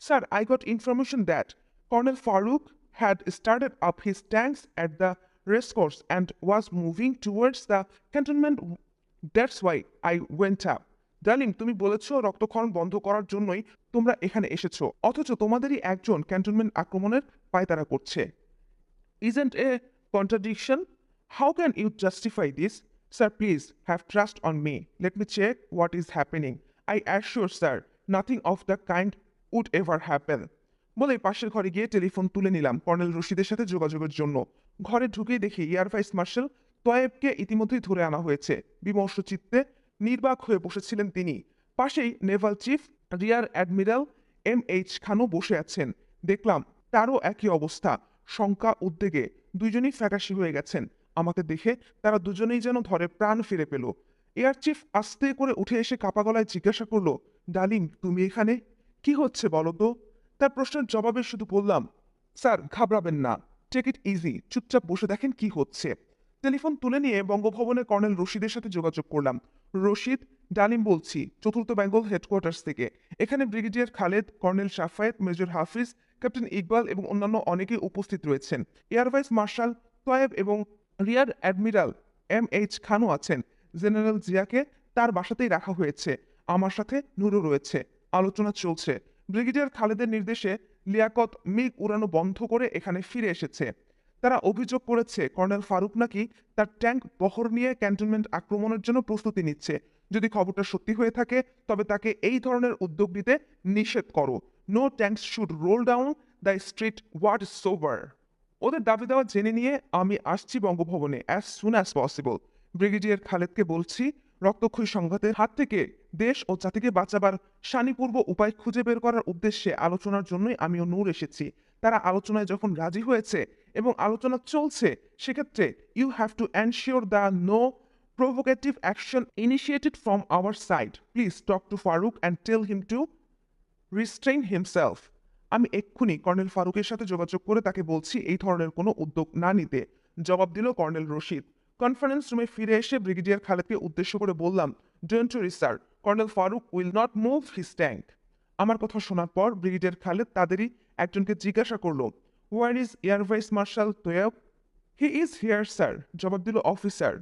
Sir, I got information that colonel Farooq had started up his tanks at the racecourse and was moving towards the cantonment. That's why I went up. Darling, তুমি বলেছো রক্তক্ষরণ বন্ধ করার জন্যই তোমরা এখানে এসেছো, অথচ তোমাদেরই একজন ক্যান্টনমেন্ট আক্রমণের পায়তারা করছে। Isn't a contradiction? How can you justify this? Sir, please have trust on me. Let me check what is happening. I assure, sir, nothing of the kind would ever happen. বলে পাশের ঘরে গিয়ে telephone তুলে নিলাম colonel রশিদের সাথে যোগাযোগের জন্য। ঘরে ঢুকেই দেখি এয়ার ভাইস মার্শাল তয়েবকে ইতিমধ্যেই ধরে আনা হয়েছে। বিমর্ষ চিত্তে নির্বাক হয়ে বসেছিলেন তিনি। পাশেই Naval chief rear admiral MH খানও বসে আছেন। দেখলাম তারও একই অবস্থা, শঙ্কা উদ্বেগে দুইজনই ফ্যাকাশি হয়ে গেছেন। আমাকে দেখে তারা দুজনেই যেন ধরে প্রাণ ফিরে পেল। এয়ার চিফ আস্তে করে উঠে এসে কাপা গলায় জিজ্ঞাসা করলো, ডার্লিং, তুমি এখানে কি হচ্ছে বলো তো? তার প্রশ্নের জবাবে শুধু বললাম, স্যার ঘাবড়াবেন না, টেক ইট ইজি, চুপচাপ বসে দেখেন কি হচ্ছে। টেলিফোন তুলে নিয়ে বঙ্গভবনে কর্নেল রশিদের সাথে যোগাযোগ করলাম। রশিদ, ডালিম বলছি, 4th বেঙ্গল হেডকোয়ার্টার্স থেকে। এখানে brigadier Khaled, colonel Shafayet, major Hafiz, captain Iqbal এবং অন্যান্য অনেকেই উপস্থিত রয়েছেন। এয়ার ভাইস মার্শাল তয়েব এবং রিয়ার অ্যাডমিরাল MH খানও আছেন। জেনারেল জিয়াকে তার বাসাতেই রাখা হয়েছে। আমার সাথে নূরও রয়েছে। আলোচনা চলছে। ব্রিগেডিয়ার খালেদের নির্দেশে লিয়াকত মিগ উড়ানো বন্ধ করে এখানে ফিরে এসেছে। তারা অভিযোগ করেছে কর্নেল ফারুক নাকি তার ট্যাঙ্ক বহর নিয়ে ক্যান্টনমেন্ট আক্রমণের জন্য প্রস্তুতি নিচ্ছে। যদি খবরটা সত্যি হয়ে থাকে তবে তাকে এই ধরনের উদ্যোগ নিতে নিষেধ করো। No tanks should roll down the street whatsoever. ওদের দাবি দেওয়া জেনে নিয়ে আমি আসছি বঙ্গভবনে as soon as possible. Brigadier খালেদকে বলছি, রক্তক্ষয়ী সংঘাতের হাত থেকে দেশ ও জাতিকে বাঁচাবার শানিপূর্ব উপায় খুঁজে বের করার উদ্দেশ্যে আলোচনার জন্যই আমিও নূর এসেছি। তারা আলোচনায় যখন রাজি হয়েছে এবং আলোচনা চলছে, সেক্ষেত্রে you have to ensure the no provocative action initiated from our side. Please talk to Farooq and tell him to restrain himself. আমি এক্ষুনি কর্নেল ফারুকের সাথে যোগাযোগ করে তাকে বলছি এই ধরনের কোনো উদ্যোগ না নিতে, জবাব দিল কর্নেল রশিদ। কনফারেন্স রুমে ফিরে এসে ব্রিগেডিয়ার খালেদকে উদ্দেশ্য করে বললাম, don't worry sir, colonel Farooq will not move his tank. আমার কথা শোনার পর ব্রিগেডিয়ার খালেদ তাদেরই একজনকে জিজ্ঞাসা করল, where is air vice marshal Toyeb? He is here sir, জবাব দিল অফিসার।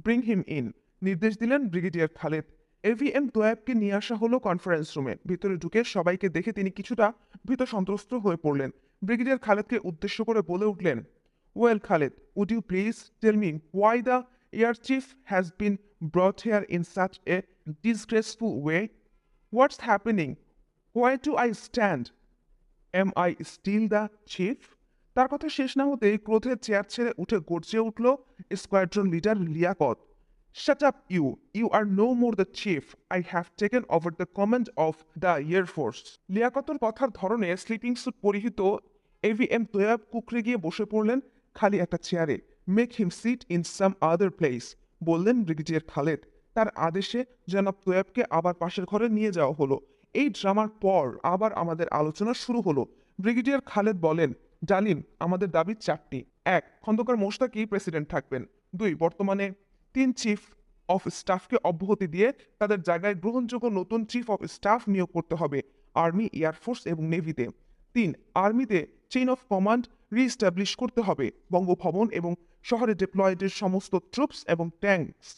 ব্রিং হিম ইন, নির্দেশ দিলেন ব্রিগেডিয়ার খালেদ। এভিএম তোয়াবকে নিয়ে আসা হলো কনফারেন্স রুমে। ভিতরে ঢুকে সবাইকে দেখে তিনি কিছুটা ভীত সন্ত্রস্ত হয়ে পড়লেন। ব্রিগেডিয়ার খালেদকে উদ্দেশ্য করে বলে উঠলেন, well Khaled, would you please tell me why the air chief has been brought here in such a disgraceful way? What's happening? Why to I stand? Am I still the chief? তার কথা শেষ না হতেই ক্রোধে চেয়ার ছেড়ে উঠে গর্জে উঠল squadron leader Liaquat. Shut up, you! You are no more the chief. I have taken over the command of the Air Force. লিয়াকতের কথার ধরনে স্লিপিং স্যুট পরিহিত এভিএম তোয়াব কুকড়ে গিয়ে বসে পড়লেন খালি একটা চেয়ারে। Make him sit in some other place, বললেন ব্রিগেডিয়ার খালেদ। তার আদেশে জনাব তোয়াবকে আবার পাশের ঘরে নিয়ে যাওয়া হলো। এই ড্রামার পর আবার আমাদের আলোচনা শুরু হলো। ব্রিগেডিয়ার খালেদ বলেন, ডালিম, আমাদের দাবি চারটি। 1. খন্দকার মোশতাকি প্রেসিডেন্ট থাকবেন। 2. বর্তমানে 3 চিফ অফ স্টাফকে অব্যাহতি দিয়ে তাদের জায়গায় গ্রহণযোগ্য নতুন চিফ অফ স্টাফ নিয়োগ করতে হবে আর্মি, এয়ারফোর্স এবং নেভিতে। 3. আর্মিতে চেইন অফ কমান্ড রিস্টাবলিশ করতে হবে। বঙ্গভবন এবং শহরে ডিপ্লয়েডের সমস্ত ট্রুপস এবং ট্যাঙ্কস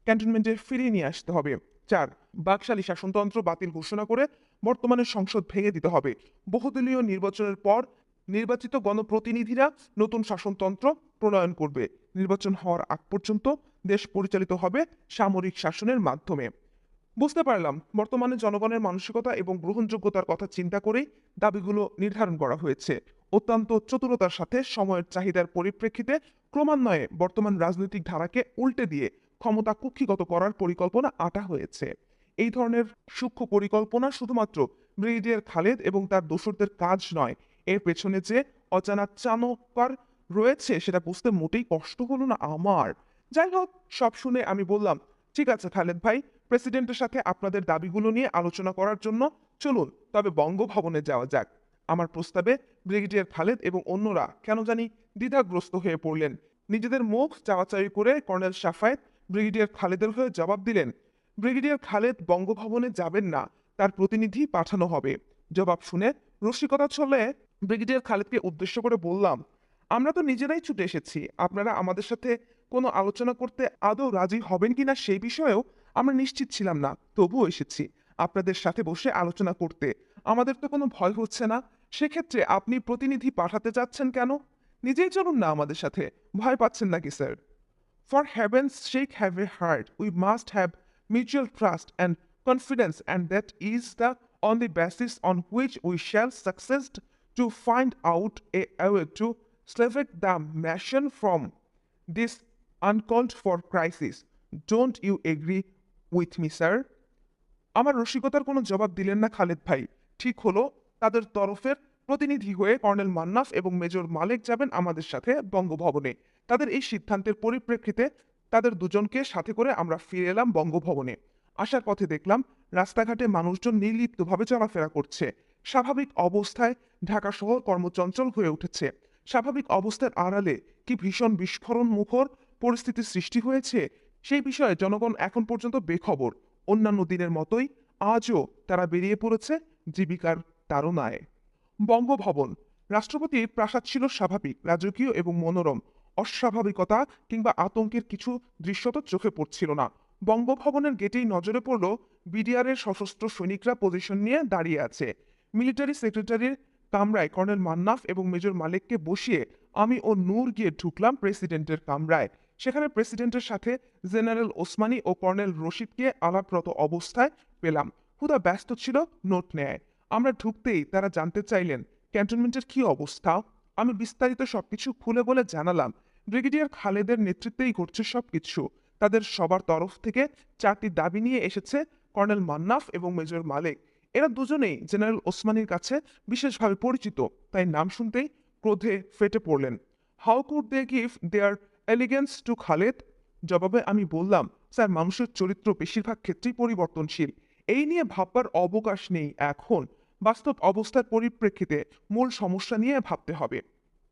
ক্যান্টনমেন্টে ফিরিয়ে নিয়ে আসতে হবে। 4. বাকশালী শাসনতন্ত্র বাতিল ঘোষণা করে বর্তমানে সংসদ ভেঙে দিতে হবে। বহুদলীয় নির্বাচনের পর নির্বাচিত গণপ্রতিনিধিরা নতুন শাসনতন্ত্র প্রণয়ন করবে। নির্বাচন হওয়ার আগ পর্যন্ত দেশ পরিচালিত হবে সামরিক শাসনের মাধ্যমে। বুঝতে পারলাম বর্তমানে জনগণের মানসিকতা এবং গ্রহণযোগ্যতার কথা চিন্তা করেই দাবিগুলো নির্ধারণ করা হয়েছে। অত্যন্ত চতুরতার সাথে সময়ের চাহিদার পরিপ্রেক্ষিতে ক্রমান্বয়ে বর্তমান রাজনৈতিক ধারাকে উল্টে দিয়ে ক্ষমতা কুক্ষিগত করার পরিকল্পনা আঁটা হয়েছে। এই ধরনের সূক্ষ্ম পরিকল্পনা শুধুমাত্র ব্রিগেডিয়ার খালেদ এবং তার দোসরদের কাজ নয়, এর পেছনে যে অজানা চাণক্য রয়েছে সেটা বুঝতে মোটেই কষ্ট হলো না আমার। যাই হোক, সব শুনে আমি বললাম, ঠিক আছে খালেদ ভাই, প্রেসিডেন্টের সাথে আপনাদের দাবিগুলো নিয়ে আলোচনা করার জন্য চলুন তবে বঙ্গভবনে যাওয়া যাক। আমার প্রস্তাবে ব্রিগেডিয়ার খালেদ এবং অন্যরা কেন জানি দ্বিধাগ্রস্ত হয়ে পড়লেন। নিজেদের মুখ চাওয়াচাওয়ি করে কর্নেল সাফায়েত ব্রিগেডিয়ার খালেদের হয়ে জবাব দিলেন, ব্রিগেডিয়ার খালেদ বঙ্গভবনে যাবেন না, তার প্রতিনিধি পাঠানো হবে। জবাব শুনে রসিকতা ছলে ব্রিগেডিয়ার খালেদকে উদ্দেশ্য করে বললাম, আমরা তো নিজেরাই ছুটে এসেছি, আপনারা আমাদের সাথে কোনো আলোচনা করতে আদৌ রাজি হবেন কিনা সেই বিষয়েও আমরা নিশ্চিত ছিলাম না, তবুও এসেছি আপনাদের সাথে বসে আলোচনা করতে। আমাদের তো কোনো ভয় হচ্ছে না, সেক্ষেত্রে আপনি প্রতিনিধি পাঠাতে চাচ্ছেন কেন? নিজেই চলুন না আমাদের সাথে, ভয় পাচ্ছেন নাকি sir? For heaven's sake, have a heart. We must have mutual trust and confidence, and that is the only basis on which we shall succeed to find out a way to salvage the nation from this uncalled for crisis. Don't you agree with me, sir? আমার রসিকতার কোনো জবাব দিলেন না খালেদ ভাই। ঠিক হলো, তাদের তরফের প্রতিনিধি হয়ে কর্নেল মান্নাফ এবং মেজর মালেক যাবেন আমাদের সাথে বঙ্গভবনে। তাদের এই সিদ্ধান্তের পরিপ্রেক্ষিতে তাদের দুজনকে সাথে করে আমরা ফিরে এলাম বঙ্গভবনে। আসার পথে দেখলাম রাস্তাঘাটে মানুষজন নির্লিপ্তভাবে চলাফেরা করছে। স্বাভাবিক অবস্থায় ঢাকা শহর কর্মচঞ্চল হয়ে উঠেছে। স্বাভাবিক অবস্থার আড়ালে কি ভীষণ বিস্ফোরণ মুখর পরিস্থিতির সৃষ্টি হয়েছে সেই বিষয়ে জনগণ এখন পর্যন্ত বেখবর। অন্যান্য দিনের মতোই আজও তারা বেরিয়ে পড়েছে জীবিকার তাড়নায়। বঙ্গভবন। রাষ্ট্রপতির প্রাসাদ ছিল স্বাভাবিক, রাজকীয় এবং মনোরম। অস্বাভাবিকতা কিংবা আতঙ্কের কিছু দৃশ্যত চোখে পড়ছিল না। বঙ্গভবনের গেটেই নজরে পড়ল বিডিআরের সশস্ত্র সৈনিকরা পজিশন নিয়ে দাঁড়িয়ে আছে। মিলিটারি সেক্রেটারির কামরায় কর্নেল মান্নাফ এবং মেজর মালেককে বসিয়ে আমি ও নূর গিয়ে ঢুকলাম প্রেসিডেন্টের কামরায়। সেখানে প্রেসিডেন্টের সাথে জেনারেল ওসমানী ও কর্নেল রশিদকে আলাপরত অবস্থায় পেলাম। হুদা ব্যস্ত ছিল নোট নেয়। আমরা ঢুকতেই তারা জানতে চাইলেন ক্যান্টনমেন্টের কি অবস্থা। আমি বিস্তারিত সবকিছু খুলে বলে জানালাম ব্রিগেডিয়ার খালেদের নেতৃত্বেই ঘটছে সবকিছু। তাদের সবার তরফ থেকে 4টি দাবি নিয়ে এসেছে কর্নেল মান্নাফ এবং মেজর মালেক। এরা দুজনেই জেনারেল ওসমানীর কাছে বিশেষভাবে পরিচিত, তাই নাম শুনতেই ক্রোধে ফেটে পড়লেন। How could they give their allegiance to Khaled? জবাবে আমি বললাম, স্যার, মানুষের চরিত্র বেশিরভাগ ক্ষেত্রেই পরিবর্তনশীল, এই নিয়ে ভাববার অবকাশ নেই এখন। বাস্তব অবস্থার পরিপ্রেক্ষিতে মূল সমস্যা নিয়ে ভাবতে হবে।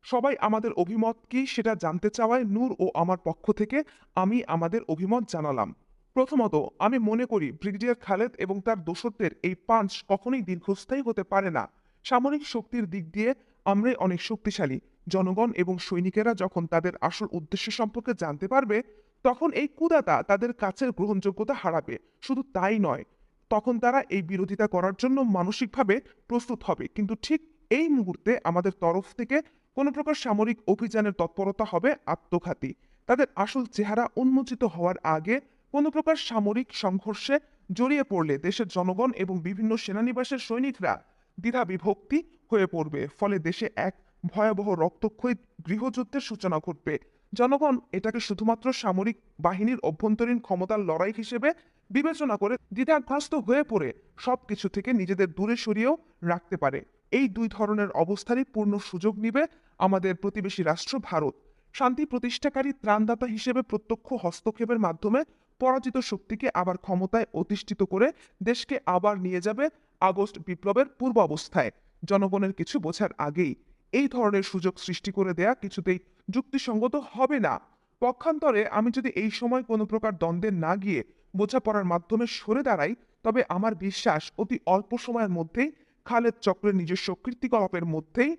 সবাই আমাদের অভিমত কি সেটা জানতে চাওয়ায় নূর ও আমার পক্ষ থেকে আমি আমাদের অভিমত জানালাম। প্রথমত, আমি মনে করি ব্রিগেডিয়ার খালেদ এবং তার দোসরদের এই পাঞ্চ কখনোই দীর্ঘস্থায়ী হতে পারে না। সামরিক শক্তির দিক দিয়ে আমরাই অনেক শক্তিশালী। জনগণ এবং সৈনিকেরা যখন তাদের আসল উদ্দেশ্য সম্পর্কে জানতে পারবে, তখন এই কুদাতা তাদের কাছের গ্রহণযোগ্যতা হারাবে। শুধু তাই নয়, তখন তারা এই বিরোধিতা করার জন্য মানসিকভাবে প্রস্তুত হবে। কিন্তু ঠিক এই মুহূর্তে আমাদের তরফ থেকে কোনো প্রকার সামরিক অভিযানের তৎপরতা হবে আত্মঘাতী। তাদের আসল চেহারা উন্মোচিত হওয়ার আগে কোনো প্রকার সামরিক সংঘর্ষে জড়িয়ে পড়লে দেশের জনগণ এবং বিভিন্ন সেনানিবাসের সৈনিকরা দ্বিধা বিভক্তি হয়ে পড়বে। ফলে দেশে এক ভয়াবহ রক্তক্ষয়ী গৃহযুদ্ধের সূচনা ঘটবে। জনগণ এটাকে শুধুমাত্র সামরিক বাহিনীর অভ্যন্তরীণ ক্ষমতার লড়াই হিসেবে বিবেচনা করে দ্বিধাগ্রস্ত হয়ে পড়ে সবকিছু থেকে নিজেদের দূরে সরিয়েও রাখতে পারে। এই দুই ধরনের অবস্থারই পূর্ণ সুযোগ নিবে আমাদের প্রতিবেশী রাষ্ট্র ভারত। শান্তি প্রতিষ্ঠাকারী ত্রাণদাতা হিসেবে প্রত্যক্ষ হস্তক্ষেপের মাধ্যমে পরাজিত শক্তিকে আবার ক্ষমতায় অধিষ্ঠিত করে দেশকে আবার নিয়ে যাবে আগস্ট বিপ্লবের পূর্ব অবস্থায়। জনগণের কিছু বোঝার আগেই এই ধরনের সুযোগ সৃষ্টি করে দেয়া কিছুতেই যুক্তিসঙ্গত হবে না। পক্ষান্তরে আমি যদি এই সময় কোনো প্রকার দ্বন্দ্বে না গিয়ে বোঝাপড়ার মাধ্যমে সরে দাঁড়াই, তবে আমার বিশ্বাস অতি অল্প সময়ের মধ্যেই খালেদ চক্রের নিজস্ব কীর্তিকলাপের মধ্যেই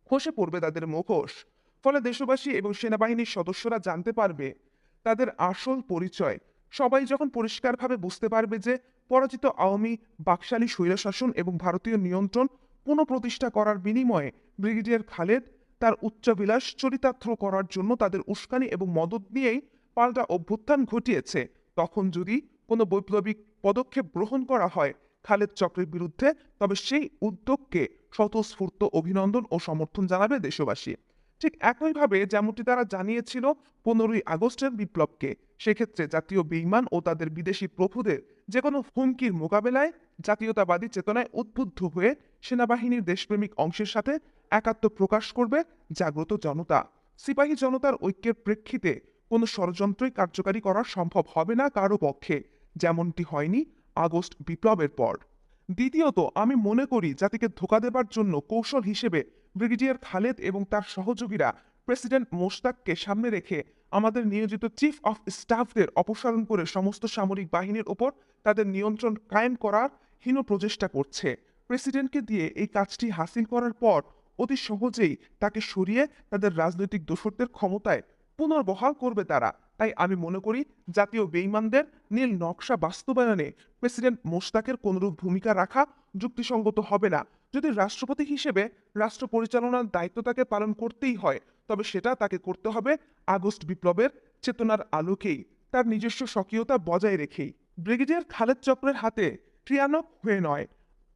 খসে পড়বে তাদের মুখোশ। ফলে দেশবাসী এবং সেনাবাহিনীর সদস্যরা জানতে পারবে তাদের আসল পরিচয়। সবাই যখন পরিষ্কারভাবে বুঝতে পারবে যে পরাজিত আওয়ামী বাকশালী স্বৈরশাসন এবং ভারতীয় নিয়ন্ত্রণ পুনঃপ্রতিষ্ঠা করার বিনিময়ে ব্রিগেডিয়ার খালেদ তার উচ্চাভিলাষ চরিতার্থ করার জন্য তাদের উস্কানি এবং মদত নিয়েই পাল্টা অভ্যুত্থান ঘটিয়েছে, তখন যদি কোনো বৈপ্লবিক পদক্ষেপ গ্রহণ করা হয় খালেদ চক্রের বিরুদ্ধে, তবে সেই উদ্যোগকে স্বতঃস্ফূর্ত অভিনন্দন ও সমর্থন জানাবে দেশবাসী। ঠিক একইভাবে যেমনটি তারা জানিয়েছিল 15ই আগস্টের বিপ্লবকে, সেক্ষেত্রে জাতীয় বেইমান ও তাদের বিদেশি প্রভুদের যে কোনো হুমকির মোকাবেলায় জাতীয়তাবাদী চেতনায় উদ্বুদ্ধ হয়ে সেনাবাহিনীর দেশপ্রেমিক অংশের সাথে একাত্ম প্রকাশ করবে জাগ্রত জনতা। সিপাহী জনতার ঐক্যের প্রেক্ষিতে কোনো ষড়যন্ত্রই কার্যকারী করা সম্ভব হবে না কারো পক্ষে, যেমনটি হয়নি আগস্ট বিপ্লবের পর। দ্বিতীয়ত, আমি মনে করি জাতিকে ধোঁকা দেবার জন্য কৌশল হিসেবে ব্রিগেডিয়ার খালেদ এবং তার সহযোগীরা প্রেসিডেন্ট মোশতাককে সামনে রেখে আমাদের নিয়োজিত চিফ অফ স্টাফদের অপসারণ করে সমস্ত সামরিক বাহিনীর ওপর তাদের নিয়ন্ত্রণ কায়েম করার হীন প্রচেষ্টা করছে। প্রেসিডেন্টকে দিয়ে এই কাজটি হাসিল করার পর অতি সহজেই তাকে সরিয়ে তাদের রাজনৈতিক দোসরদের ক্ষমতায় পুনর্বহাল করবে তারা। তাই আমি মনে করি জাতীয় বেইমানদের নীল নকশা বাস্তবায়নে প্রেসিডেন্ট মোশতাকের কোনরূপ ভূমিকা রাখা যুক্তিসঙ্গত হবে না। যদি রাষ্ট্রপতি হিসেবে রাষ্ট্র পরিচালনার দায়িত্ব তাকে পালন করতেই হয়, তবে সেটা তাকে করতে হবে আগস্ট বিপ্লবের চেতনার আলোকেই, তার নিজস্ব স্বকীয়তা বজায় রেখেই। ব্রিগেডিয়ার খালেদ চক্রের হাতে ক্রিয়ানক হয়ে নয়।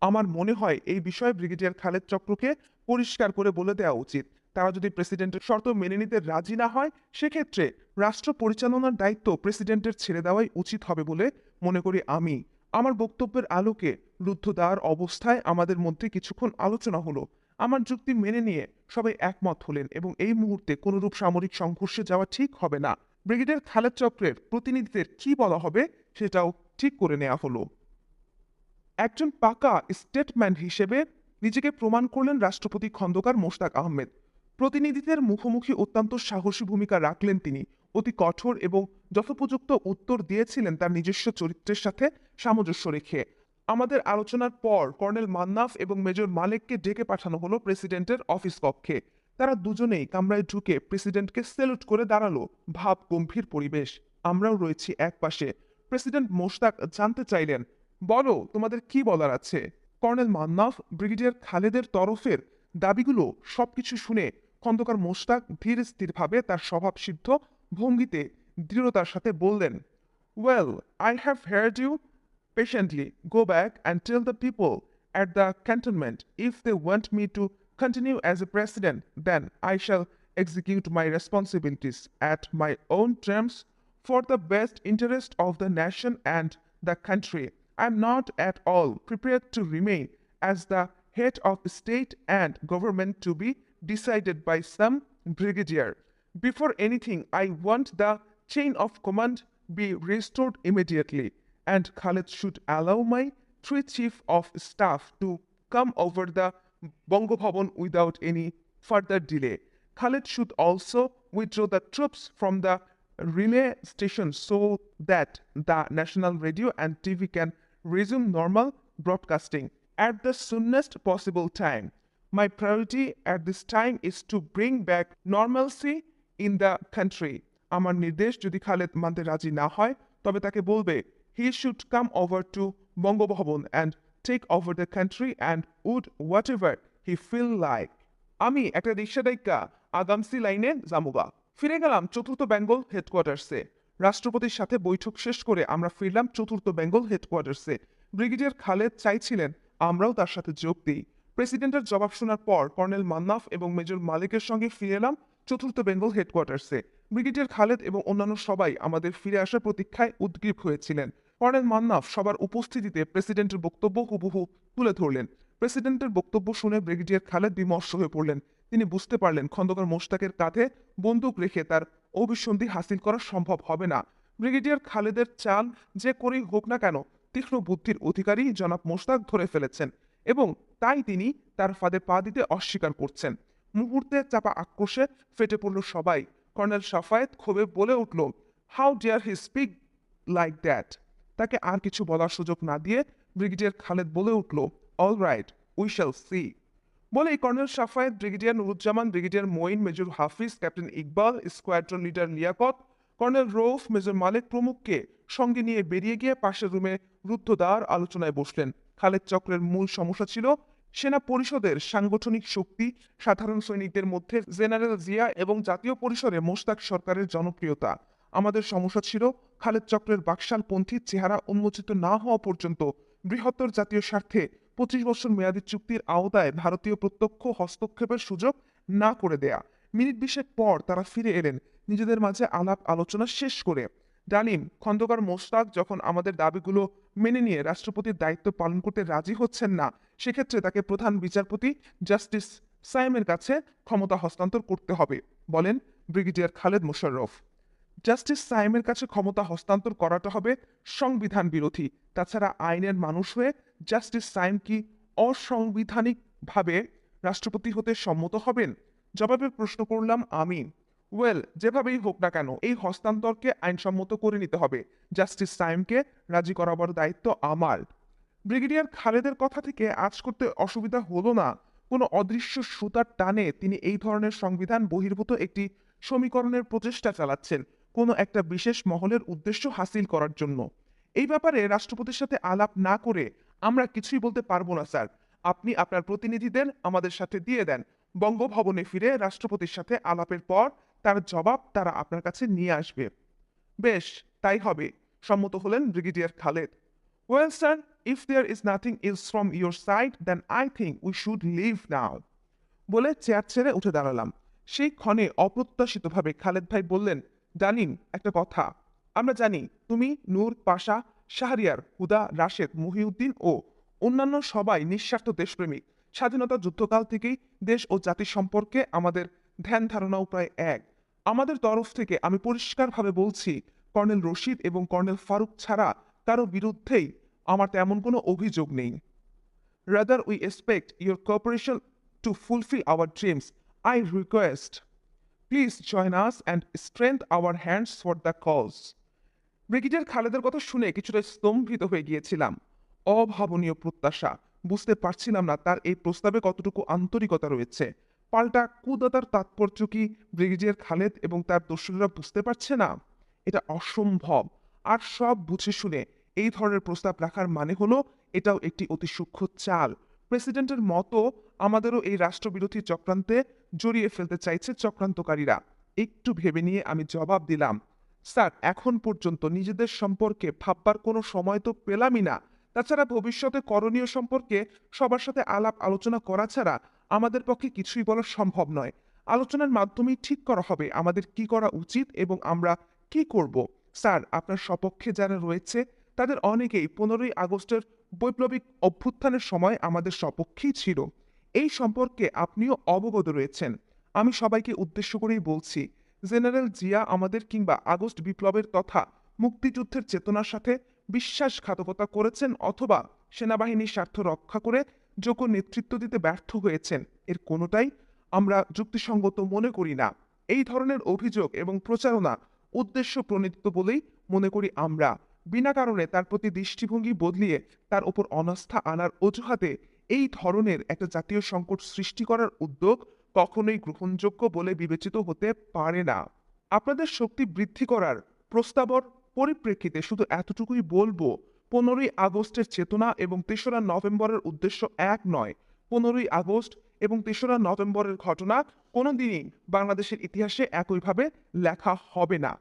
আমার মনে হয় এই বিষয়ে ব্রিগেডিয়ার খালেদ চক্রকে পরিষ্কার করে বলে দেওয়া উচিত। তারা যদি প্রেসিডেন্টের শর্ত মেনে নিতে রাজি না হয়, সেক্ষেত্রে রাষ্ট্র পরিচালনার দায়িত্ব প্রেসিডেন্টের ছেড়ে দেওয়াই উচিত হবে বলে মনে করি আমি। আমার বক্তব্যের আলোকে রুদ্ধদ্বার অবস্থায় আমাদের মধ্যে কিছুক্ষণ আলোচনা হলো। আমার যুক্তি মেনে নিয়ে সবাই একমত হলেন এবং এই মুহূর্তে কোনরূপ সামরিক সংঘর্ষে যাওয়া ঠিক হবে না। ব্রিগেডিয়ার খালেদ চক্রের প্রতিনিধিদের কি বলা হবে সেটাও ঠিক করে নেওয়া হলো। একজন পাকা স্টেটম্যান হিসেবে নিজেকে প্রমাণ করলেন রাষ্ট্রপতি খন্দকার মোশতাক আহমেদ। প্রতিনিধিদের মুখোমুখি অত্যন্ত সাহসী ভূমিকা রাখলেন তিনি। অতি কঠোর এবং যথোপযুক্ত উত্তর দিয়েছিলেন তার নিজস্ব চরিত্রের সাথে সামঞ্জস্য রেখে। আমাদের আলোচনার পর কর্নেল মান্নাফ এবং মেজর মালেককে ডেকে পাঠানো হলো প্রেসিডেন্টের অফিস কক্ষে। তারা দুজনেই কামরায় ঢুকে প্রেসিডেন্টকে স্যালুট করে দাঁড়ালো। ভাব গম্ভীর পরিবেশ। আমরাও রয়েছি একপাশে। প্রেসিডেন্ট মোশতাক জানতে চাইলেন, বলো তোমাদের কি বলার আছে। কর্নেল মান্নাফ ব্রিগেডিয়ার খালেদের তরফের দাবিগুলো সবকিছু শুনে খন্দকার মোশতাক ধীর স্থিরভাবে তার স্বভাবসিদ্ধ ভঙ্গিতে দৃঢ়তার সাথে বললেন, well, I have heard you patiently. Go back and tell the people at the cantonment if they want me to continue as a president, then I shall execute my responsibilities at my own terms for the best interest of the nation and the country. I am not at all prepared to remain as the head of state and government to be decided by some brigadier. Before anything, I want the chain of command be restored immediately, and Khaled should allow my three chief of staff to come over the Bongo Bhavan without any further delay. Khaled should also withdraw the troops from the relay station so that the national radio and TV can resume normal broadcasting at the soonest possible time. My priority at this time is to bring back normalcy in the country. আমার নির্দেশ যদি খালেদ মানতে রাজি না হয় তবে তাকে বলবে he should come over to Bangabhaban and take over the country and would whatever he feel like. আমি একটা রিক্সা ডাইকা আগামসি লাইনে জামুগা। ফিরে গেলাম চতুর্থ বেঙ্গল হেডকোয়ার্টার্সে। রাষ্ট্রপতির সাথে বৈঠক শেষ করে আমরা ফিরলাম চতুর্থ বেঙ্গল হেডকোয়ার্টার্সে। ব্রিগেডিয়ার খালেদ চাইছিলেন আমরাও তার সাথে যোগ দিই। প্রেসিডেন্টের জবাব শোনার পর কর্নেল মান্নাফ এবং মেজর মালিকের সঙ্গে ফিরে এলাম চতুর্থ বেঙ্গল হেডকোয়ার্টার্সে। ব্রিগেডিয়ার খালেদ এবং অন্যান্য সবাই আমাদের ফিরে আসার প্রতীক্ষায় উদ্গ্রীব হয়েছিলেন। কর্নেল মান্নাফ সবার উপস্থিতিতে প্রেসিডেন্টের বক্তব্য হুবহু তুলে ধরলেন। প্রেসিডেন্টের বক্তব্য শুনে ব্রিগেডিয়ার খালেদ বিমর্ষ হয়ে পড়লেন। তিনি বুঝতে পারলেন খন্দকার মোশতাকের কাঁধে বন্দুক রেখে তার অভিসন্ধি হাসিল করা সম্ভব হবে না। ব্রিগেডিয়ার খালেদের চাল যে করেই হোক না কেন তীক্ষ্ণ বুদ্ধির অধিকারী জনাব মোশতাক ধরে ফেলেছেন এবং তাই তিনি তার ফাঁদে পা দিতে অস্বীকার করছেন। মুহূর্তে চাপা আক্রোশে ফেটে পড়ল সবাই। কর্নেল সাফায়েত ক্ষোভে বলে উঠল, how dare he speak like that. তাকে আর কিছু বলার সুযোগ না দিয়ে ব্রিগেডিয়ার খালেদ বলে উঠল, all right, we shall see. বলেই colonel Shafayet, brigadier Nuruzzaman, brigadier Moin, major Hafiz, captain Iqbal, squadron leader Liaquat, colonel Rauf, major Malik প্রমুখকে সঙ্গে নিয়ে বেরিয়ে গিয়ে পাশের রুমে রুদ্ধদ্বার আলোচনায় বসলেন। খালেদ চক্রের মূল সমস্যা ছিল সেনা পরিষদের সাংগঠনিক শক্তি, সাধারণ সৈনিকদের মধ্যে জেনারেল জিয়া এবং জাতীয় পরিসরে মোশতাক সরকারের জনপ্রিয়তা। আমাদের সমস্যা ছিল খালেদ চক্রের বাকশালপন্থী চেহারা উন্মোচিত না হওয়া পর্যন্ত বৃহত্তর জাতীয় স্বার্থে 25 বছর মেয়াদী চুক্তির আওতায় ভারতীয় প্রত্যক্ষ হস্তক্ষেপের সুযোগ না করে দেয়া। মিনিট 20 পর তারা ফিরে এলেন নিজেদের মাঝে আলাপ আলোচনা শেষ করে। ডালিম, খন্দকার মোশতাক যখন আমাদের দাবিগুলো মেনে নিয়ে রাষ্ট্রপতির দায়িত্ব পালন করতে রাজি হচ্ছেন না, সেক্ষেত্রে তাকে প্রধান বিচারপতি জাস্টিস সাইমের কাছে ক্ষমতা হস্তান্তর করতে হবে, বলেন ব্রিগেডিয়ার খালেদ মোশাররফ। জাস্টিস সাইমের কাছে ক্ষমতা হস্তান্তর করাটা হবে সংবিধান বিরোধী। তাছাড়া আইনের মানুষ হয়ে জাস্টিস সাইম কি অসাংবিধানিকভাবে রাষ্ট্রপতি হতে সম্মত হবেন? জবাবে প্রশ্ন করলাম আমি। ওয়েল, যেভাবেই হোক না কেন এই হস্তান্তরকে আইনসম্মত করে নিতে হবে। জাস্টিস সাইমকে রাজি করাবার দায়িত্ব আমার। ব্রিগেডিয়ার খালেদের কথা থেকে আজ করতে অসুবিধা হলো না। কোনো অদৃশ্য সুতার টানে তিনি এই ধরনের সংবিধান বহির্ভূত একটি সমীকরণের প্রচেষ্টা চালাচ্ছেন কোনো একটা বিশেষ মহলের উদ্দেশ্য হাসিল করার জন্য। এই ব্যাপারে রাষ্ট্রপতির সাথে আলাপ না করে আমরা কিছুই বলতে পারবো না স্যার। আপনি আপনার প্রতিনিধিদের আমাদের সাথে দিয়ে দেন। বঙ্গভবনে ফিরে রাষ্ট্রপতির সাথে আলাপের পর তার জবাব তারা আপনার কাছে নিয়ে আসবে। বেশ, তাই হবে, সম্মত হলেন brigadier Khaled. Well sir, if there is nothing else from your side then I think we should leave now, বলে চেয়ার ছেড়ে উঠে দাঁড়ালাম। সেই ক্ষণে অপ্রত্যাশিতভাবে খালেদ ভাই বললেন, ডালিম, একটা কথা। আমরা জানি তুমি, নূর, পাশা, শাহরিয়ার, হুদা, রাশেদ, মহিউদ্দিন ও অন্যান্য সবাই নিঃস্বার্থ দেশপ্রেমিক। স্বাধীনতা যুদ্ধকাল থেকেই দেশ ও জাতি সম্পর্কে আমাদের ধ্যান ধারণাও প্রায় এক। আমাদের তরফ থেকে আমি পরিষ্কারভাবে বলছি, কর্নেল রশিদ এবং কর্নেল ফারুক ছাড়া কারো বিরুদ্ধেই আমার তেমন কোনো অভিযোগ নেই। Rather we expect your cooperation to fulfill our dreams. I request, please join us and strengthen our hands for the cause. Brigadier খালেদের কথা শুনে কিছুটা স্তম্ভিত হয়ে গিয়েছিলাম। অভাবনীয় প্রত্যাশা। বুঝতে পারছিলাম না তার এই প্রস্তাবে কতটুকু আন্তরিকতা রয়েছে। পাল্টা কুদাতার তাৎপর্য কি ব্রিগেডিয়ার খালেদ এবং তার দস্যুরা বুঝতে পারছে না? এটা অসম্ভব। আর সব বুঝে শুনে এই ধরনের প্রস্তাব রাখার মানে হলো এটাও একটি অতি সূক্ষ্ম চাল। প্রেসিডেন্টের মতো আমাদেরও এই রাষ্ট্রবিরোধী চক্রান্তে জড়িয়ে ফেলতে চাইছে চক্রান্তকারীরা। একটু ভেবে নিয়ে আমি জবাব দিলাম, স্যার, এখন পর্যন্ত নিজেদের সম্পর্কে ভাববার কোনো সময় তো পেলামই না। তাছাড়া ভবিষ্যতে করণীয় সম্পর্কে সবার সাথে আলাপ আলোচনা করা ছাড়া আমাদের পক্ষে কিছুই বলা সম্ভব নয়। আলোচনার মাধ্যমেই ঠিক করা হবে আমাদের কি করা উচিত এবং আমরা কি করব। স্যার, আপনার সপক্ষে যারা রয়েছে তাদের অনেকেই 15ই আগস্টের বৈপ্লবিক অভ্যুত্থানের সময় আমাদের সপক্ষেই ছিল। এই সম্পর্কে আপনিও অবগত রয়েছেন। আমি সবাইকে উদ্দেশ্য করেই বলছি, জেনারেল জিয়া আমাদের কিংবা আগস্ট বিপ্লবের তথা মুক্তিযুদ্ধের চেতনার সাথে বিশ্বাসঘাতকতা করেছেন অথবা সেনাবাহিনীর স্বার্থ রক্ষা করে যোগ্য নেতৃত্ব দিতে ব্যর্থ হয়েছেন, এর কোনোটাই আমরা যুক্তিসঙ্গত মনে করি না। এই ধরনের অভিযোগ এবং প্রচারণা উদ্দেশ্য প্রণোদিত বলেই মনে করি আমরা। বিনা কারণে তার প্রতি দৃষ্টিভঙ্গি বদলিয়ে তার ওপর অনাস্থা আনার অজুহাতে এই ধরনের একটা জাতীয় সংকট সৃষ্টি করার উদ্যোগ কখনোই গ্রহণযোগ্য বলে বিবেচিত হতে পারে না। আপনাদের শক্তি বৃদ্ধি করার প্রস্তাবর পরিপ্রেক্ষিতে শুধু এতটুকুই বলবো, 15ই আগস্টের চেতনা এবং 3রা নভেম্বরের উদ্দেশ্য এক নয়। 15ই আগস্ট এবং 3রা নভেম্বরের ঘটনা কোনোদিনই বাংলাদেশের ইতিহাসে একইভাবে লেখা হবে না।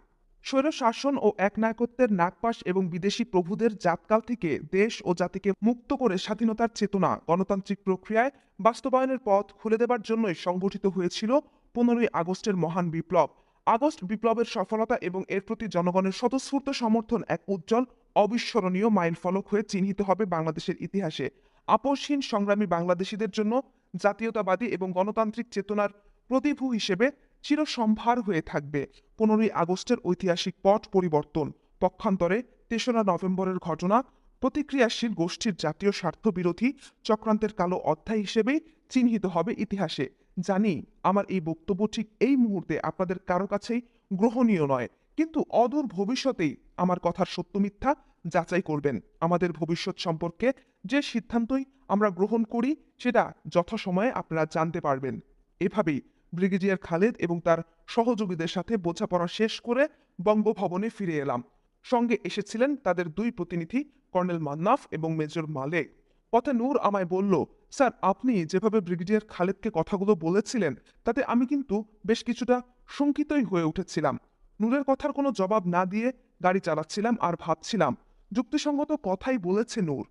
স্বৈরশাসন ও একনায়কত্বের নাগপাশ এবং বিদেশি প্রভুদের জাতকাল থেকে দেশ ও জাতিকে মুক্ত করে স্বাধীনতার চেতনা গণতান্ত্রিক প্রক্রিয়ায় বাস্তবায়নের পথ খুলে দেবার জন্যই সংগঠিত হয়েছিল 15ই আগস্টের মহান বিপ্লব। আগস্ট বিপ্লবের সফলতা এবং এর প্রতি জনগণের স্বতঃস্ফূর্ত সমর্থন এক উজ্জ্বল অবিস্মরণীয় মাইলফলক হয়ে চিহ্নিত হবে বাংলাদেশের ইতিহাসে। আপোষহীন সংগ্রামী বাংলাদেশীদের জন্য জাতীয়তাবাদী এবং গণতান্ত্রিক চেতনার প্রতিভূ হিসেবে চিরসম্ভার হয়ে থাকবে 15ই আগস্টের ঐতিহাসিক পট পরিবর্তন। পক্ষান্তরে 3রা নভেম্বরের ঘটনা প্রতিক্রিয়াশীল গোষ্ঠীর জাতীয় স্বার্থ বিরোধী চক্রান্তের কালো অধ্যায় হিসেবেই চিহ্নিত হবে ইতিহাসে। জানি আমার এই বক্তব্য ঠিক এই মুহূর্তে আপনাদের কারো কাছেই গ্রহণীয় নয়, কিন্তু অদূর ভবিষ্যতেই আমার কথার সত্য মিথ্যা যাচাই করবেন। আমাদের ভবিষ্যৎ সম্পর্কে যে সিদ্ধান্তই আমরা গ্রহণ করি সেটা যথাসময়ে আপনারা জানতে পারবেন। এভাবেই ব্রিগেডিয়ার খালেদ এবং তার সহযোগীদের সাথে বোঝাপড়া শেষ করে বঙ্গভবনে ফিরে এলাম। সঙ্গে এসেছিলেন তাদের 2 প্রতিনিধি, কর্নেল মান্নাফ এবং মেজর মালেক। পথে নূর আমায় বলল, স্যার, আপনি যেভাবে ব্রিগেডিয়ার খালেদকে কথাগুলো বলেছিলেন তাতে আমি কিন্তু বেশ কিছুটা শঙ্কিতই হয়ে উঠেছিলাম। নূরের কথার কোনো জবাব না দিয়ে গাড়ি চালাচ্ছিলাম আর ভাবছিলাম, যুক্তিসঙ্গত কথাই বলেছে নূর।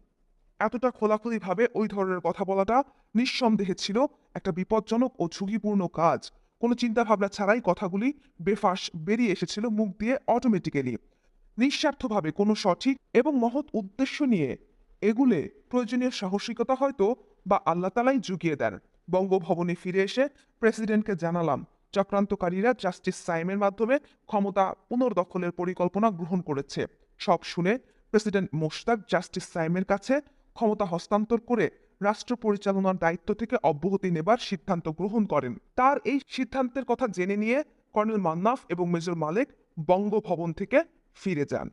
এতটা খোলাখুলিভাবে ওই ধরনের কথা বলাটা নিঃসন্দেহে ছিল একটা বিপজ্জনক ও ঝুঁকিপূর্ণ কাজ। কোনো চিন্তাভাবনা ছাড়াই কথাগুলি বেফাঁস বেরিয়ে এসেছিল মুখ দিয়ে অটোমেটিক্যালি। নিঃস্বার্থভাবে কোনো সঠিক এবং মহৎ উদ্দেশ্য নিয়ে এগুলে প্রয়োজনীয় সাহসিকতা হয়তো বা আল্লাহ তালাই জুগিয়ে দেন। বঙ্গভবনে ফিরে এসে প্রেসিডেন্টকে জানালাম চক্রান্তকারীরা জাস্টিস সাইমের মাধ্যমে ক্ষমতা পুনর্দখলের পরিকল্পনা গ্রহণ করেছে। সব শুনে প্রেসিডেন্ট মোশতাক জাস্টিস সাইমের কাছে ক্ষমতা হস্তান্তর করে রাষ্ট্র পরিচালনার দায়িত্ব থেকে অব্যাহতি নেবার সিদ্ধান্ত গ্রহণ করেন। তার এই সিদ্ধান্তের কথা জেনে নিয়ে কর্নেল মান্নাফ এবং মেজর মালেক বঙ্গভবন থেকে ফিরে যান।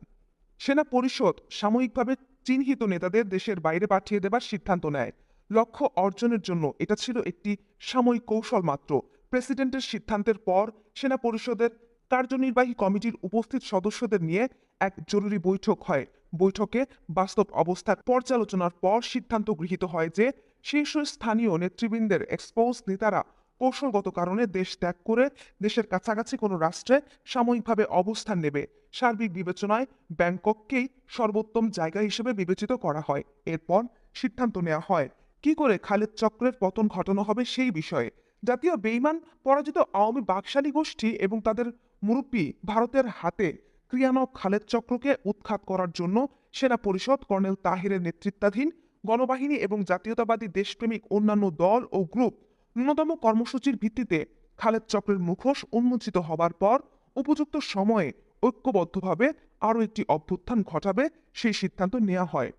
সেনা পরিষদ সাময়িকভাবে চিহ্নিত নেতাদের দেশের বাইরে পাঠিয়ে দেবার সিদ্ধান্ত নেয়। লক্ষ্য অর্জনের জন্য এটা ছিল একটি সাময়িক কৌশল মাত্র। প্রেসিডেন্টের সিদ্ধান্তের পর সেনা পরিষদের কার্যনির্বাহী কমিটির উপস্থিত সদস্যদের নিয়ে এক জরুরি বৈঠক হয়। বৈঠকে বাস্তব অবস্থার পর্যালোচনার পর সিদ্ধান্ত গৃহীত হয় যে শীর্ষস্থানীয় নেতৃবৃন্দের এক্সপোজ নেতারা কৌশলগত কারণে দেশ ত্যাগ করে দেশের কাছাকাছি কোনো রাষ্ট্রে সাময়িকভাবে অবস্থান নেবে। সার্বিক বিবেচনায় ব্যাংকককেই সর্বোত্তম জায়গা হিসেবে বিবেচিত করা হয়। এরপর সিদ্ধান্ত নেওয়া হয় কি করে খালেদ চক্রের পতন ঘটানো হবে সেই বিষয়ে। জাতীয় বেইমান পরাজিত আওয়ামী বাকশালী গোষ্ঠী এবং তাদের মুরব্বী ভারতের হাতে ক্রিয়ানক খালেদ চক্রকে উৎখাত করার জন্য সেনা পরিষদ কর্নেল তাহিরের নেতৃত্বাধীন গণবাহিনী এবং জাতীয়তাবাদী দেশপ্রেমিক অন্যান্য দল ও গ্রুপ ন্যূনতম কর্মসূচির ভিত্তিতে খালেদ চক্রের মুখোশ উন্মোচিত হবার পর উপযুক্ত সময়ে ঐক্যবদ্ধভাবে আরও একটি অভ্যুত্থান ঘটাবে সেই সিদ্ধান্ত নেওয়া হয়।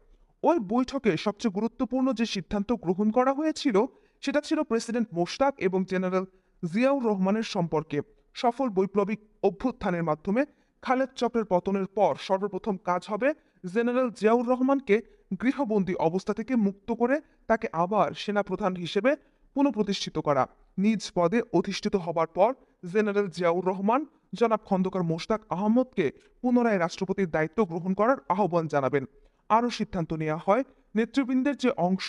ওই বৈঠকে সবচেয়ে গুরুত্বপূর্ণ যে সিদ্ধান্ত গ্রহণ করা হয়েছিল সেটা ছিল প্রেসিডেন্ট মোশতাক এবং জেনারেল জিয়াউর রহমানের সম্পর্কে। সফল বৈপ্লবিক অভ্যুত্থানের মাধ্যমে খালেদ চক্রের পতনের পর সর্বপ্রথম কাজ হবে জেনারেল জিয়াউর রহমানকে গৃহবন্দী অবস্থা থেকে মুক্ত করে তাকে আবার সেনাপ্রধান হিসেবে পুনঃপ্রতিষ্ঠিত করা। নিজ পদে অধিষ্ঠিত হবার পর জেনারেল জিয়াউর রহমান জনাব খন্দকার মোশতাক আহমদকে পুনরায় রাষ্ট্রপতির দায়িত্ব গ্রহণ করার আহ্বান জানাবেন। আরও সিদ্ধান্ত নেওয়া হয় নেতৃবৃন্দের যে অংশ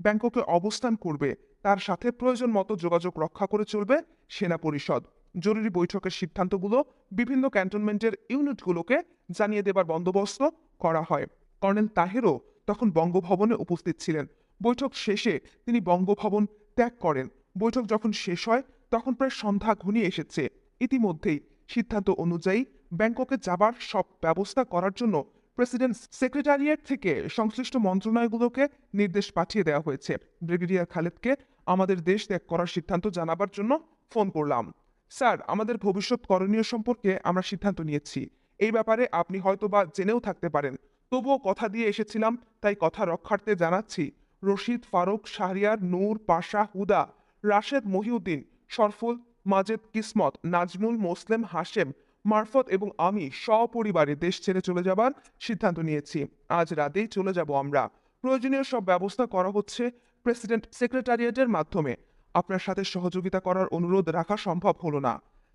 ব্যাংককে অবস্থান করবে তার সাথে প্রয়োজন মতো যোগাযোগ রক্ষা করে চলবে সেনা পরিষদ। জরুরি বৈঠকের সিদ্ধান্তগুলো বিভিন্ন ক্যান্টনমেন্টের ইউনিটগুলোকে জানিয়ে দেবার বন্দোবস্ত করা হয়। কর্নেল তাহেরও তখন বঙ্গভবনে উপস্থিত ছিলেন। বৈঠক শেষে তিনি বঙ্গভবন ত্যাগ করেন। বৈঠক যখন শেষ হয় তখন প্রায় সন্ধ্যা ঘনিয়ে এসেছে। ইতিমধ্যেই সিদ্ধান্ত অনুযায়ী ব্যাংককে যাবার সব ব্যবস্থা করার জন্য প্রেসিডেন্ট সেক্রেটারিয়েট থেকে সংশ্লিষ্ট মন্ত্রণালয়গুলোকে নির্দেশ পাঠিয়ে দেওয়া হয়েছে। ব্রিগেডিয়ার খালেদকে আমাদের দেশ ত্যাগ করার সিদ্ধান্ত জানাবার জন্য ফোন করলাম। স্যার, আমাদের ভবিষ্যৎ করণীয় সম্পর্কে আমরা সিদ্ধান্ত নিয়েছি। এই ব্যাপারে আপনি হয়তো বা জেনেও থাকতে পারেন, তবুও কথা দিয়ে এসেছিলাম, তাই কথা রক্ষার্থে জানাচ্ছি রশিদ, ফারুক, শাহরিয়ার, নূর, পাশা, হুদা, রাশেদ, মহিউদ্দিন, সরফুল, মাজেদ, কিসমত, নাজমুল, মোসলেম, হাশেম, মারফত এবং আমি সপরিবারে দেশ ছেড়ে চলে যাবার সিদ্ধান্ত নিয়েছি। আজ রাতেই চলে যাব আমরা। প্রয়োজনীয় সব ব্যবস্থা করা হচ্ছে প্রেসিডেন্ট সেক্রেটারিয়েটের মাধ্যমে। আপনার সাথে সহযোগিতা করার অনুরোধ রাখা সম্ভব হলো না।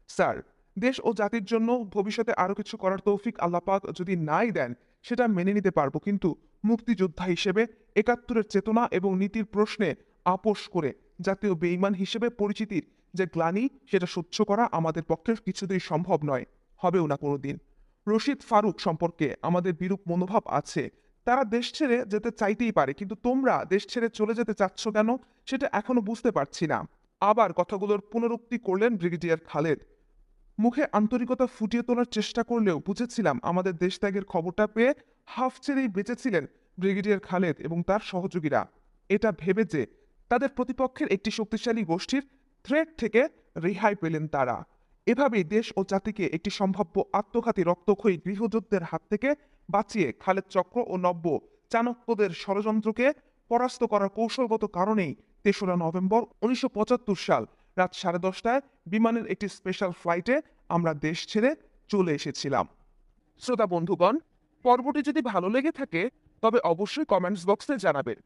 স্যার, দেশ ও জাতির জন্য ভবিষ্যতে আরো কিছু করার তৌফিক আল্লাহ পাক যদি নাই দেন, সেটা মেনে নিতে পারবো, কিন্তু মুক্তিযোদ্ধা হিসেবে একাত্তরের চেতনা এবং নীতির প্রশ্নে আপোষ করে জাতীয় বেঈমান হিসেবে পরিচিতির যে গ্লানি, সেটা সহ্য করা আমাদের পক্ষে কিছুতেই সম্ভব নয়, হবেও না কোনোদিন। রশিদ, ফারুক সম্পর্কে আমাদের বিরূপ মনোভাব আছে। তারা দেশ ছেড়ে যেতে চাইতেই পারে, কিন্তু তোমরা দেশ ছেড়ে চলে যেতে চাচ্ছ কেন, সেটা এখনো বুঝতে পারছি না। আবার কথাগুলোর পুনরুক্তি করলেন ব্রিগেডিয়ার খালেদ। মুখে আন্তরিকতা ফুটিয়ে তোলার চেষ্টা করলেও বুঝেছিলাম আমাদের দেশ ত্যাগের খবরটা পেয়ে হাফ ছেড়েই বেঁচেছিলেন ব্রিগেডিয়ার খালেদ এবং তার সহযোগীরা। এটা ভেবে যে তাদের প্রতিপক্ষের একটি শক্তিশালী গোষ্ঠীর থ্রেট থেকে রেহাই পেলেন তারা। এভাবেই দেশ ও জাতিকে একটি সম্ভাব্য আত্মঘাতী রক্তক্ষয়ী গৃহযুদ্ধের হাত থেকে বাঁচিয়ে খালেদ চক্র ও নব্য চাণক্যদের ষড়যন্ত্রকে পরাস্ত করার কৌশলগত কারণেই ৩রা নভেম্বর ১৯৭৫ সাল রাত 10:30টায় বিমানের একটি স্পেশাল ফ্লাইটে আমরা দেশ ছেড়ে চলে এসেছিলাম। শ্রোতা বন্ধুগণ, পর্বটি যদি ভালো লেগে থাকে তবে অবশ্যই কমেন্টস বক্সে জানাবেন।